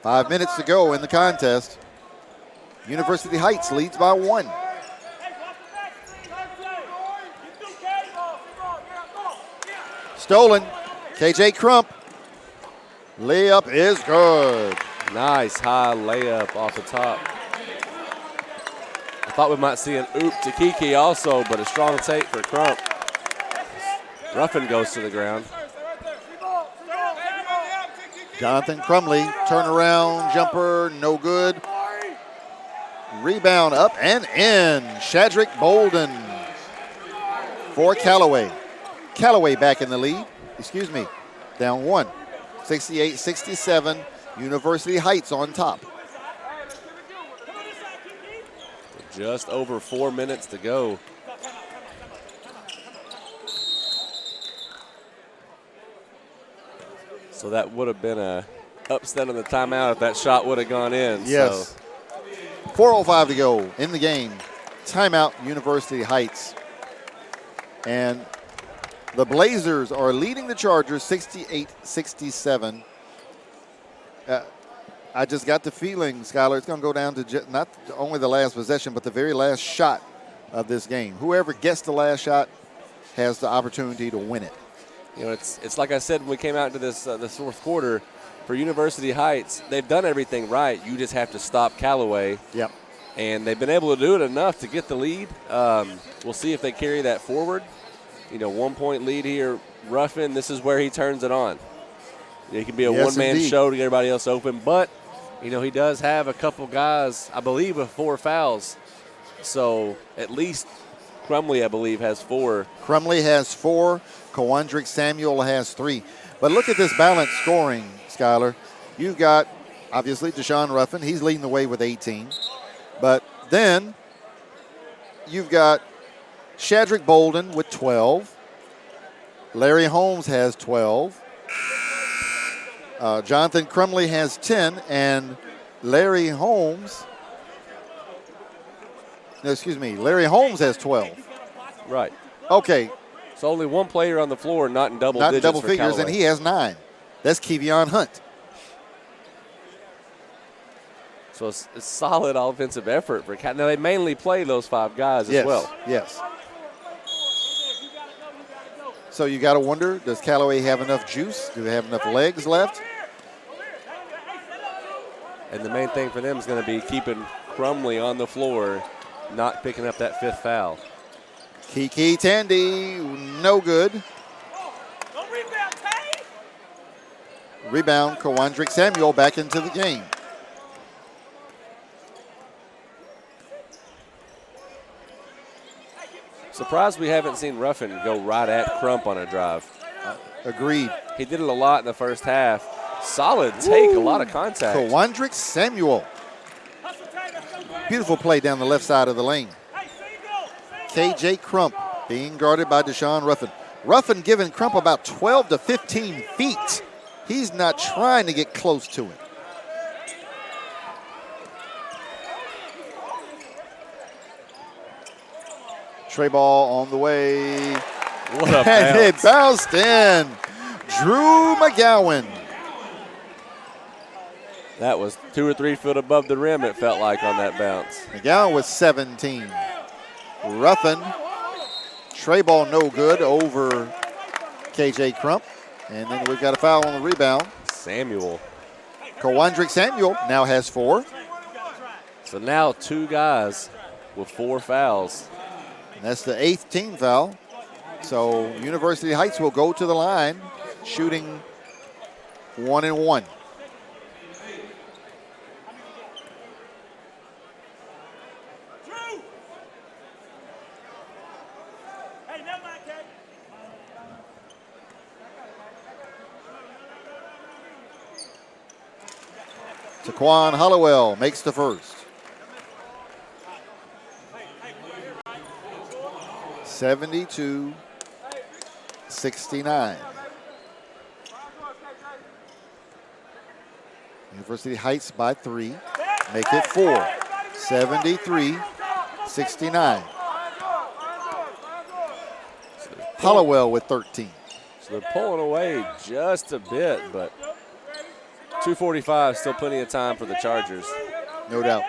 S2: Five minutes to go in the contest. University Heights leads by 1. Stolen. KJ Crump. Layup is good.
S3: Nice high layup off the top. I thought we might see an oop to Kiki also, but a strong take for Crump. Ruffin goes to the ground.
S2: Jonathan Crumley, turnaround jumper, no good. Rebound up and in. Shadrick Bolden for Callaway. Callaway back in the lead. Excuse me, down 1. 68-67. University Heights on top.
S3: Just over 4 minutes to go. So that would have been a upset on the timeout if that shot would have gone in.
S2: Yes.
S3: So.
S2: 4:05 to go in the game. Timeout, University Heights. And the Blazers are leading the Chargers 68-67. I just got the feeling, Skylar, it's going to go down to not only the last possession, but the very last shot of this game. Whoever gets the last shot has the opportunity to win it.
S3: You know, it's like I said when we came out into this fourth quarter. For University Heights, they've done everything right. You just have to stop Callaway.
S2: Yep.
S3: And they've been able to do it enough to get the lead. We'll see if they carry that forward. 1-point lead here. Ruffin, this is where he turns it on. It can be a one-man show to get everybody else open, but he does have a couple guys, I believe, with 4 fouls. So at least Crumley, I believe, has 4.
S2: Crumley has 4. Kowandrick Samuel has 3. But look at this balanced scoring, Skylar. You've got, obviously, Deshaun Ruffin. He's leading the way with 18. But then you've got Shadrick Bolden with 12. Larry Holmes has 12. Jonathan Crumley has 10, and Larry Holmes has 12.
S3: Right.
S2: Okay.
S3: So only one player on the floor not in double
S2: Not in
S3: digits
S2: double
S3: for
S2: figures,
S3: Callaway.
S2: and he has 9. That's Kevion Hunt.
S3: So it's a solid offensive effort for Cal. Now, they mainly play those 5 guys
S2: Yes,
S3: as well.
S2: yes. So you got to wonder, does Callaway have enough juice? Do they have enough legs left?
S3: And the main thing for them is going to be keeping Crumley on the floor, not picking up that 5th foul.
S2: Kiki Tandy, no good. Rebound, Kawandrick Samuel back into the game.
S3: Surprised we haven't seen Ruffin go right at Crump on a drive.
S2: Agreed.
S3: He did it a lot in the first half. Solid take, a lot of contact.
S2: Kawandrick Samuel. Beautiful play down the left side of the lane. KJ Crump being guarded by Deshaun Ruffin. Ruffin giving Crump about 12 to 15 feet. He's not trying to get close to him. Trey ball on the way.
S3: What a
S2: And it
S3: bounce.
S2: bounced in. Drew McGowan.
S3: That was 2 or 3 foot above the rim, it felt like, on that bounce.
S2: McGowan with 17. Ruffin. Trey ball no good over KJ Crump. And then we've got a foul on the rebound.
S3: Samuel.
S2: Kawandrick Samuel now has 4.
S3: So now 2 guys with 4 fouls.
S2: And that's the 8th team foul. So University Heights will go to the line, shooting 1 and 1. Taquan Hollowell makes the first. 72-69. University Heights by 3. Make it 4. 73-69. Hollowell with 13.
S3: So they're pulling away just a bit, but 2:45, still plenty of time for the Chargers.
S2: No doubt.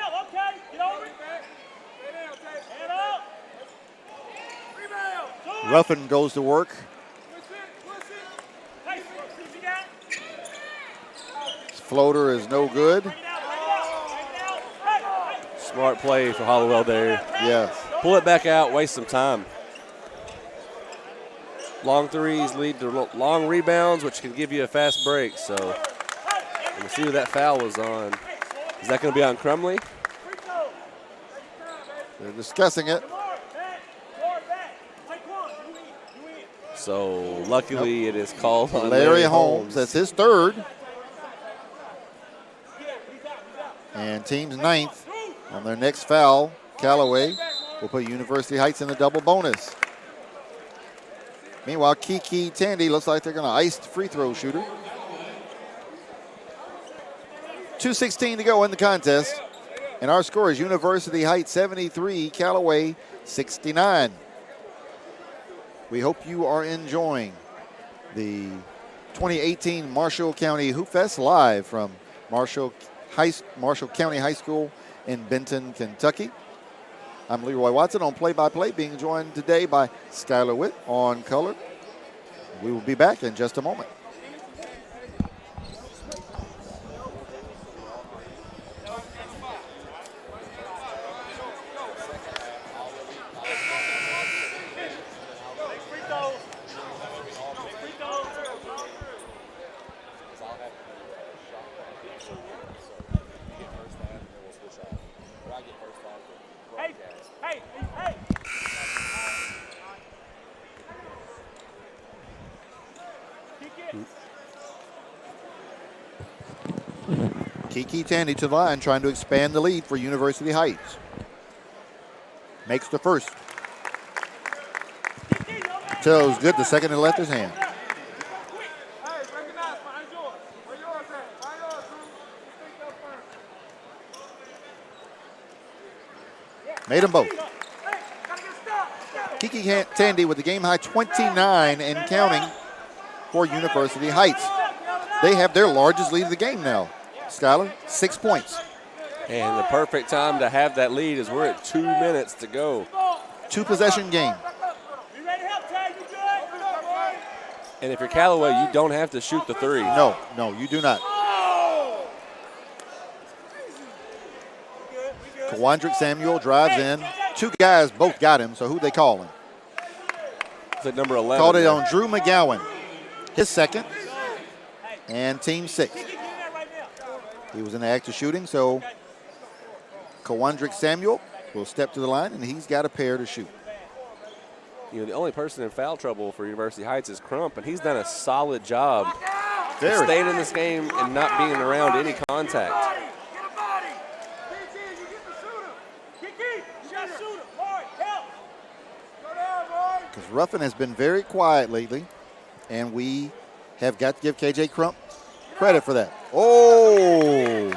S2: Ruffin goes to work. His floater is no good.
S3: Smart play for Hollowell there.
S2: Yes.
S3: Pull it back out, waste some time. Long threes lead to long rebounds, which can give you a fast break. So we'll see who that foul was on. Is that going to be on Crumley?
S2: They're discussing it.
S3: So luckily it is called on
S2: Larry Holmes. That's his 3rd. And team's 9th on their next foul. Callaway will put University Heights in the double bonus. Meanwhile, Kiki Tandy looks like they're going to ice the free throw shooter. 2:16 to go in the contest. And our score is University Heights 73, Callaway 69. We hope you are enjoying the 2018 Marshall County Hoopfest live from Marshall County High School in Benton, Kentucky. I'm Leroy Watson on play-by-play, being joined today by Skylar Witt on color. We will be back in just a moment. Kiki Tandy to the line, trying to expand the lead for University Heights. Makes the first. Till it was good. The second it left his hand. Made them both. Kiki Tandy with the game high 29 and counting for University Heights. They have their largest lead of the game now. Skylar, 6 points.
S3: And the perfect time to have that lead is we're at 2 minutes to go.
S2: 2-possession game.
S3: And if you're Callaway, you don't have to shoot the three.
S2: No, you do not. Kawandrick Samuel drives in. 2 guys both got him, so who they calling?
S3: It's at number 11.
S2: Called it on Drew McGowan. His second. And team 6. He was in the act of shooting, so Kawandrick Samuel will step to the line, and he's got a pair to shoot.
S3: You know, the only person in foul trouble for University Heights is Crump, and he's done a solid job of staying in this game and not being around any contact.
S2: Because Ruffin has been very quiet lately, and we have got to give KJ Crump credit for that. Oh!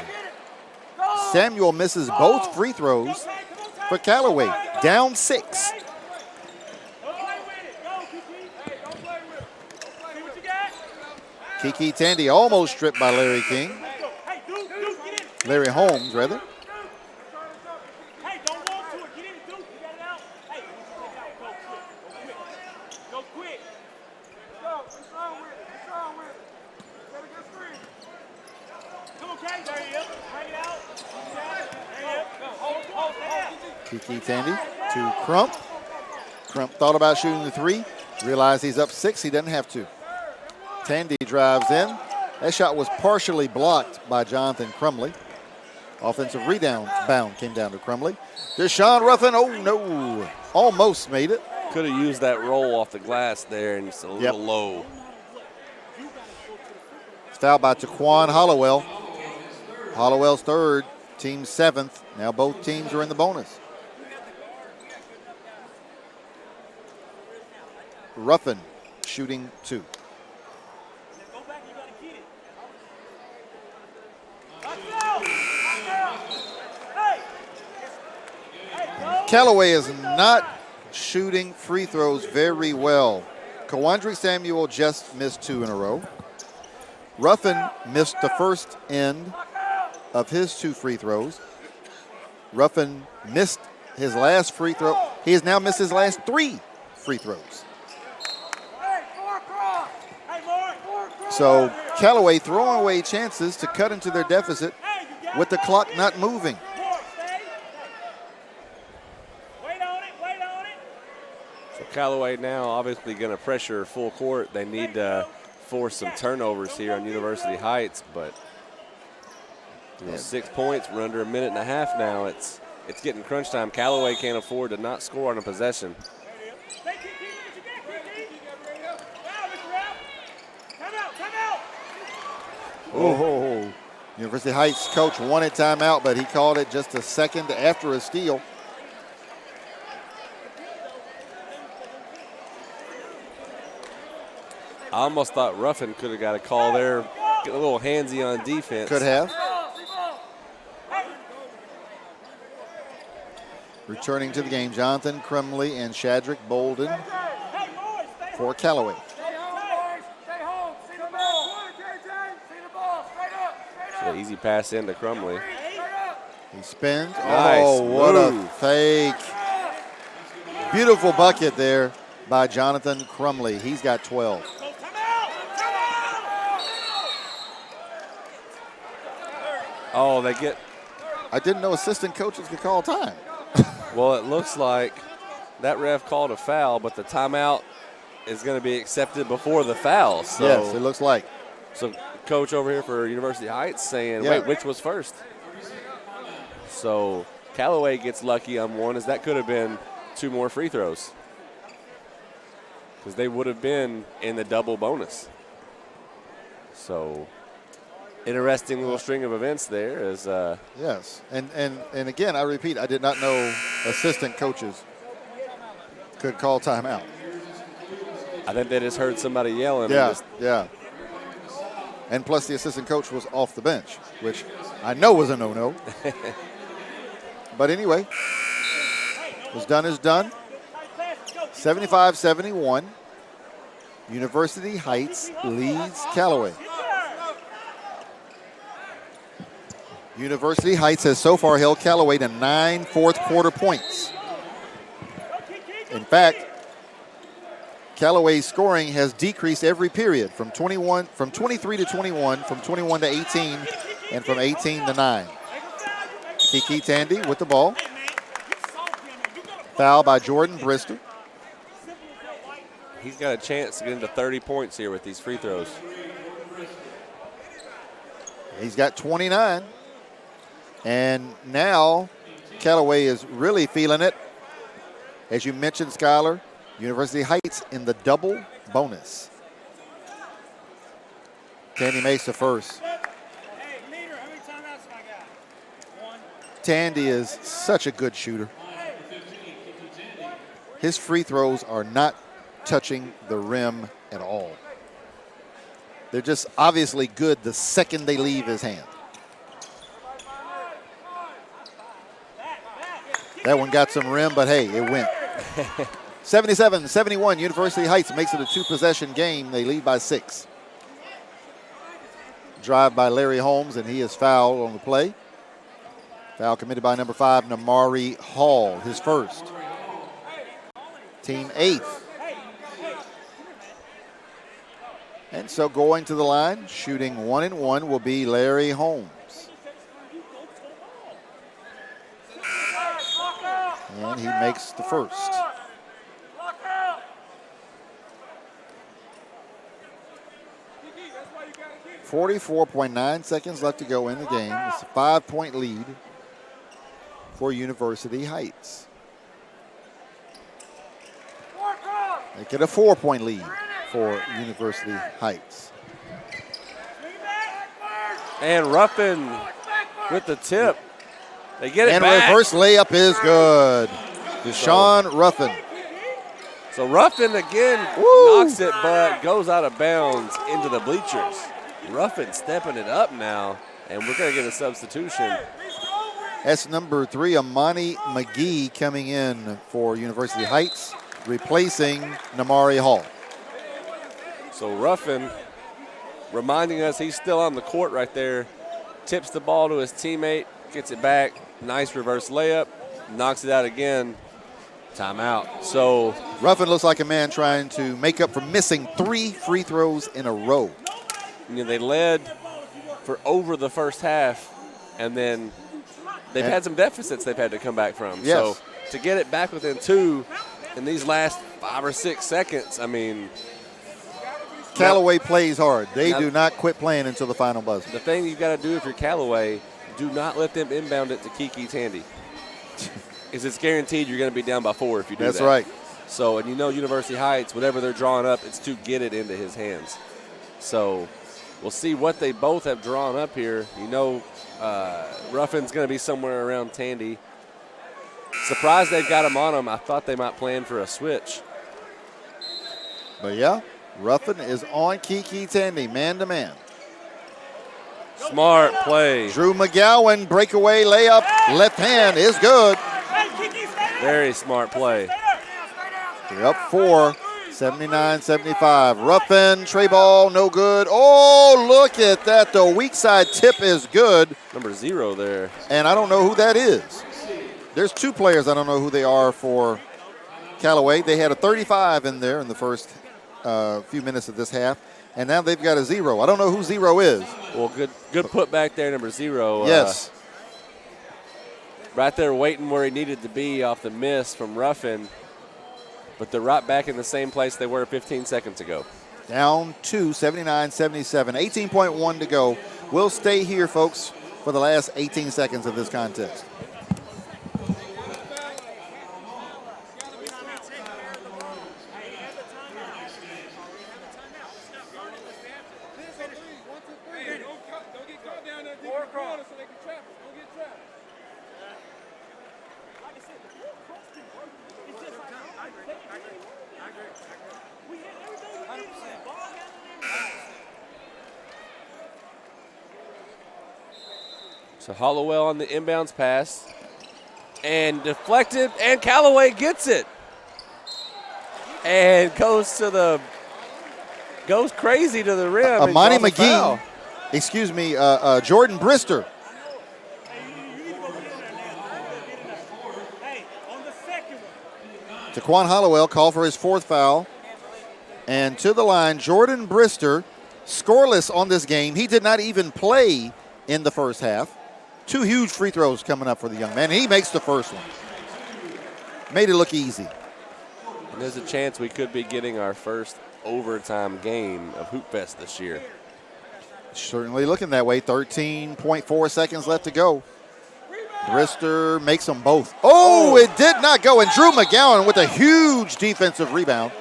S2: Samuel misses both free throws for Callaway. Down 6. Kiki Tandy almost stripped by Larry King. Larry Holmes, rather. Kiki Tandy to Crump. Crump thought about shooting the 3. Realized he's up 6. He doesn't have to. Tandy drives in. That shot was partially blocked by Jonathan Crumley. Offensive rebound came down to Crumley. Deshaun Ruffin, oh no, almost made it.
S3: Could have used that roll off the glass there, and it's a little low.
S2: It's fouled by Taquan Hollowell. Hollowell's third, team 7th. Now both teams are in the bonus. Ruffin shooting 2. Callaway is not shooting free throws very well. Kawandrick Samuel just missed 2 in a row. Ruffin missed the first end of his 2 free throws. Ruffin missed his last free throw. He has now missed his last 3 free throws. So Callaway throwing away chances to cut into their deficit with the clock not moving.
S3: So Callaway now obviously going to pressure full court. They need to force some turnovers here on University Heights, but 6 points. We're under a minute and a half now. It's getting crunch time. Callaway can't afford to not score on a possession.
S2: Oh, University Heights coach wanted timeout, but he called it just a second after a steal.
S3: I almost thought Ruffin could have got a call there, get a little handsy on defense.
S2: Could have. Returning to the game, Jonathan Crumley and Shadrick Bolden for Callaway.
S3: So easy pass into Crumley.
S2: He spins.
S3: Nice
S2: oh, what
S3: move.
S2: a fake. Beautiful bucket there by Jonathan Crumley. He's got 12.
S3: Oh, they get.
S2: I didn't know assistant coaches could call time.
S3: Well, it looks like that ref called a foul, but the timeout is going to be accepted before the foul. So,
S2: yes, it looks like.
S3: So coach over here for University Heights saying, wait, which was first? So Callaway gets lucky on one, as that could have been 2 more free throws, because they would have been in the double bonus. So interesting little string of events there. As
S2: yes, and again, I repeat, I did not know assistant coaches could call timeout.
S3: I think they just heard somebody yelling.
S2: Yeah,
S3: And
S2: yeah. And plus the assistant coach was off the bench, which I know was a no-no. But anyway, what's done is done. 75-71. University Heights leads Callaway. University Heights has so far held Callaway to 9 fourth-quarter points. In fact, Callaway's scoring has decreased every period from 23 to 21, from 21 to 18, and from 18 to 9. Kiki Tandy with the ball. Foul by Jordan Bristol.
S3: he's got a chance to get into 30 points here with these free throws.
S2: He's got 29. And now Callaway is really feeling it. As you mentioned, Skylar, University Heights in the double bonus. Tandy makes the first. Tandy is such a good shooter. His free throws are not touching the rim at all. They're just obviously good the second they leave his hand. That one got some rim, but hey, it went. 77-71, University Heights makes it a two-possession game. They lead by 6. Drive by Larry Holmes, and he is fouled on the play. Foul committed by number 5, Namari Hall, his first. Team 8th. And so going to the line, shooting 1-1 will be Larry Holmes. And he makes the first. .9 seconds left to go in the game. It's a 5-point lead for University Heights. Make it a 4-point lead for University Heights.
S3: And Ruffin with the tip. They get it
S2: and
S3: back.
S2: Reverse layup is good. Deshaun Ruffin.
S3: So Ruffin again knocks it, but goes out of bounds into the bleachers. Ruffin stepping it up now, and we're going to get a substitution.
S2: That's number 3, Amani McGee, coming in for University Heights, replacing Namari Hall.
S3: So Ruffin, reminding us he's still on the court right there, tips the ball to his teammate, gets it back, nice reverse layup, knocks it out again, timeout. So
S2: Ruffin looks like a man trying to make up for missing 3 free throws in a row.
S3: You know, they led for over the first half, and then they've had some deficits they've had to come back from.
S2: Yes.
S3: So to get it back within 2 in these last 5 or 6 seconds, I mean.
S2: Callaway plays hard. They do not quit playing until the final buzzer.
S3: The thing you've got to do if you're Callaway, do not let them inbound it to Kiki Tandy. Because it's guaranteed you're going to be down by 4 if you do that.
S2: That's right.
S3: So, and you know University Heights, whatever they're drawing up, it's to get it into his hands. So we'll see what they both have drawn up here. You know Ruffin's going to be somewhere around Tandy. Surprised they've got him on him. I thought they might plan for a switch.
S2: But yeah, Ruffin is on Kiki Tandy, man-to-man.
S3: Smart play.
S2: Drew McGowan, breakaway layup, left hand is good.
S3: Very smart play.
S2: They're up 4, 79-75. Ruffin, tray ball, no good. Oh, look at that. The weak side tip is good.
S3: Number 0 there.
S2: And I don't know who that is. There's 2 players I don't know who they are for Callaway. They had a 35 in there in the first few minutes of this half. And now they've got a 0. I don't know who 0 is.
S3: Well, good put back there, number 0.
S2: Yes.
S3: Right there waiting where he needed to be off the miss from Ruffin. But they're right back in the same place they were 15 seconds ago.
S2: Down 2, 79-77. 18.1 to go. We'll stay here, folks, for the last 18 seconds of this contest.
S3: So Hollowell on the inbounds pass. And deflected, and Callaway gets it. And goes crazy to the rim.
S2: Amani McGee, excuse me, Jordan Brister. Taquan Hollowell called for his 4th foul. And to the line, Jordan Brister, scoreless on this game. He did not even play in the first half. 2 huge free throws coming up for the young man. He makes the first one. Made it look easy.
S3: And there's a chance we could be getting our first overtime game of Hoopfest this year.
S2: Certainly looking that way. 13.4 seconds left to go. Brister makes them both. Oh, it did not go. And Drew McGowan with a huge defensive rebound.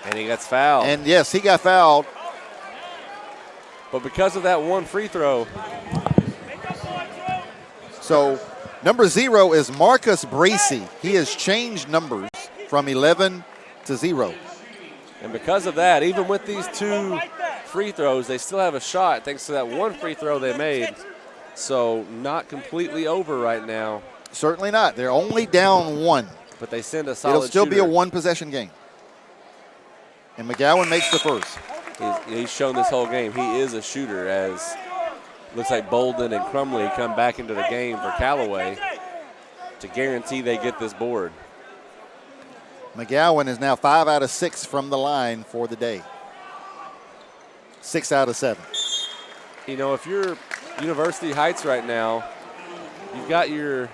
S3: And he gets fouled.
S2: And yes, he got fouled.
S3: But because of that one free throw.
S2: So number 0 is Marcus Bracey. He has changed numbers from 11 to 0.
S3: And because of that, even with these 2 free throws, they still have a shot thanks to that one free throw they made. So not completely over right now.
S2: Certainly not. They're only down 1.
S3: But they send a solid
S2: It'll still
S3: shooter.
S2: be a 1-possession game. And McGowan makes the first.
S3: He's shown this whole game he is a shooter, as looks like Bolden and Crumley come back into the game for Callaway to guarantee they get this board.
S2: McGowan is now 5 out of 6 from the line for the day. 6 out of 7.
S3: You know, if you're University Heights right now, you've got you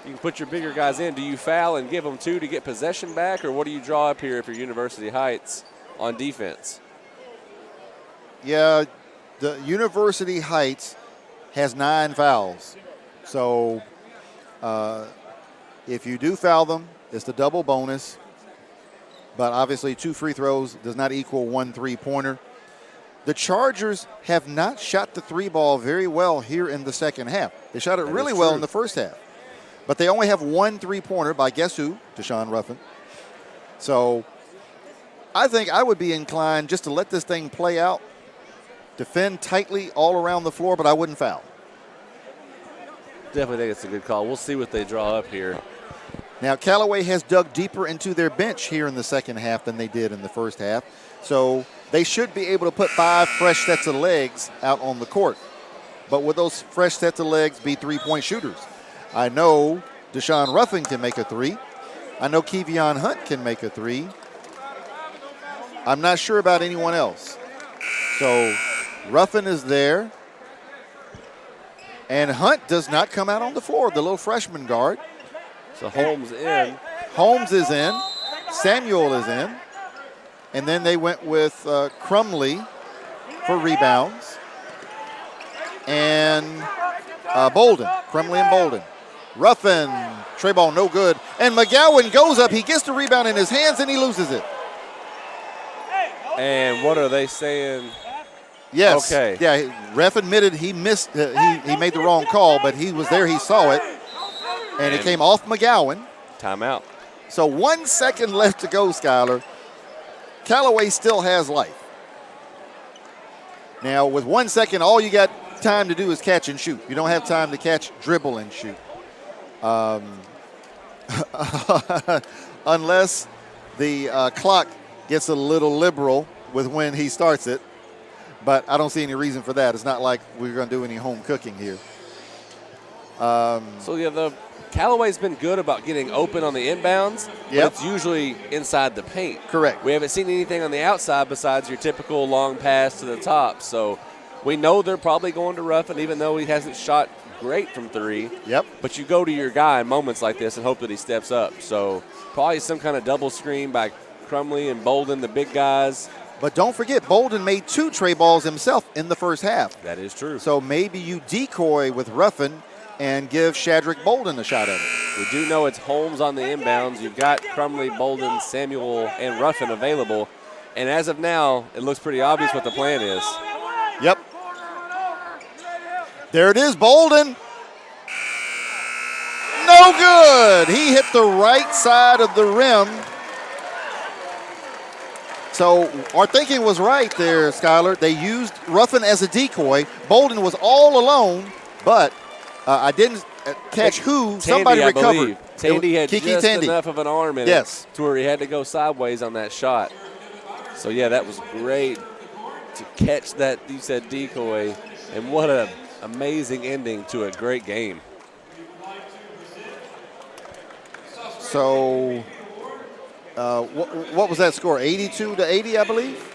S3: can put your bigger guys in. Do you foul and give them 2 to get possession back, or what do you draw up here if you're University Heights on defense?
S2: Yeah, the University Heights has 9 fouls. So if you do foul them, it's the double bonus. But obviously 2 free throws does not equal 1 3-pointer. The Chargers have not shot the 3 ball very well here in the second half. They shot it really well in the first half. But they only have 1 3-pointer by guess who? Deshaun Ruffin. So I think I would be inclined just to let this thing play out, defend tightly all around the floor, but I wouldn't foul.
S3: Definitely think it's a good call. We'll see what they draw up here.
S2: Now, Callaway has dug deeper into their bench here in the second half than they did in the first half. So they should be able to put 5 fresh sets of legs out on the court. But would those fresh sets of legs be 3-point shooters? I know Deshaun Ruffin can make a 3. I know Kevion Hunt can make a 3. I'm not sure about anyone else. So Ruffin is there. And Hunt does not come out on the floor, the little freshman guard.
S3: So Holmes in.
S2: Holmes is in. Samuel is in. And then they went with Crumley for rebounds. And Bolden, Crumley and Bolden. Ruffin, tray ball no good. And McGowan goes up. He gets the rebound in his hands and he loses it.
S3: And what are they saying?
S2: Yes.
S3: Okay.
S2: Yeah, ref admitted he missed. He made the wrong call, but he was there. He saw it. And it came off McGowan.
S3: Timeout.
S2: So 1 second left to go, Skylar. Callaway still has life. Now, with 1 second, all you got time to do is catch and shoot. You don't have time to catch, dribble, and shoot. Unless the clock gets a little liberal with when he starts it. But I don't see any reason for that. It's not like we're going to do any home cooking here.
S3: So, yeah, the Callaway's been good about getting open on the inbounds, but it's usually inside the paint.
S2: Correct.
S3: We haven't seen anything on the outside besides your typical long pass to the top. So we know they're probably going to Ruffin, even though he hasn't shot great from 3.
S2: Yep.
S3: But you go to your guy in moments like this and hope that he steps up. So probably some kind of double screen by Crumley and Bolden, the big guys.
S2: But don't forget, Bolden made 2 tray balls himself in the first half.
S3: That is true.
S2: So maybe you decoy with Ruffin and give Shadrick Bolden a shot at it.
S3: We do know it's Holmes on the inbounds. You've got Crumley, Bolden, Samuel, and Ruffin available. And as of now, it looks pretty obvious what the plan is.
S2: Yep. There it is, Bolden. No good. He hit the right side of the rim. So our thinking was right there, Skylar. They used Ruffin as a decoy. Bolden was all alone, But I didn't catch who. Somebody
S3: I
S2: recovered.
S3: believe. Tandy had
S2: Kiki
S3: just
S2: Tandy.
S3: enough of an arm in
S2: Yes.
S3: it to where he had to go sideways on that shot. So, yeah, that was great to catch that, you said, decoy. And what an amazing ending to a great game.
S2: So what was that score? 82-80, I believe?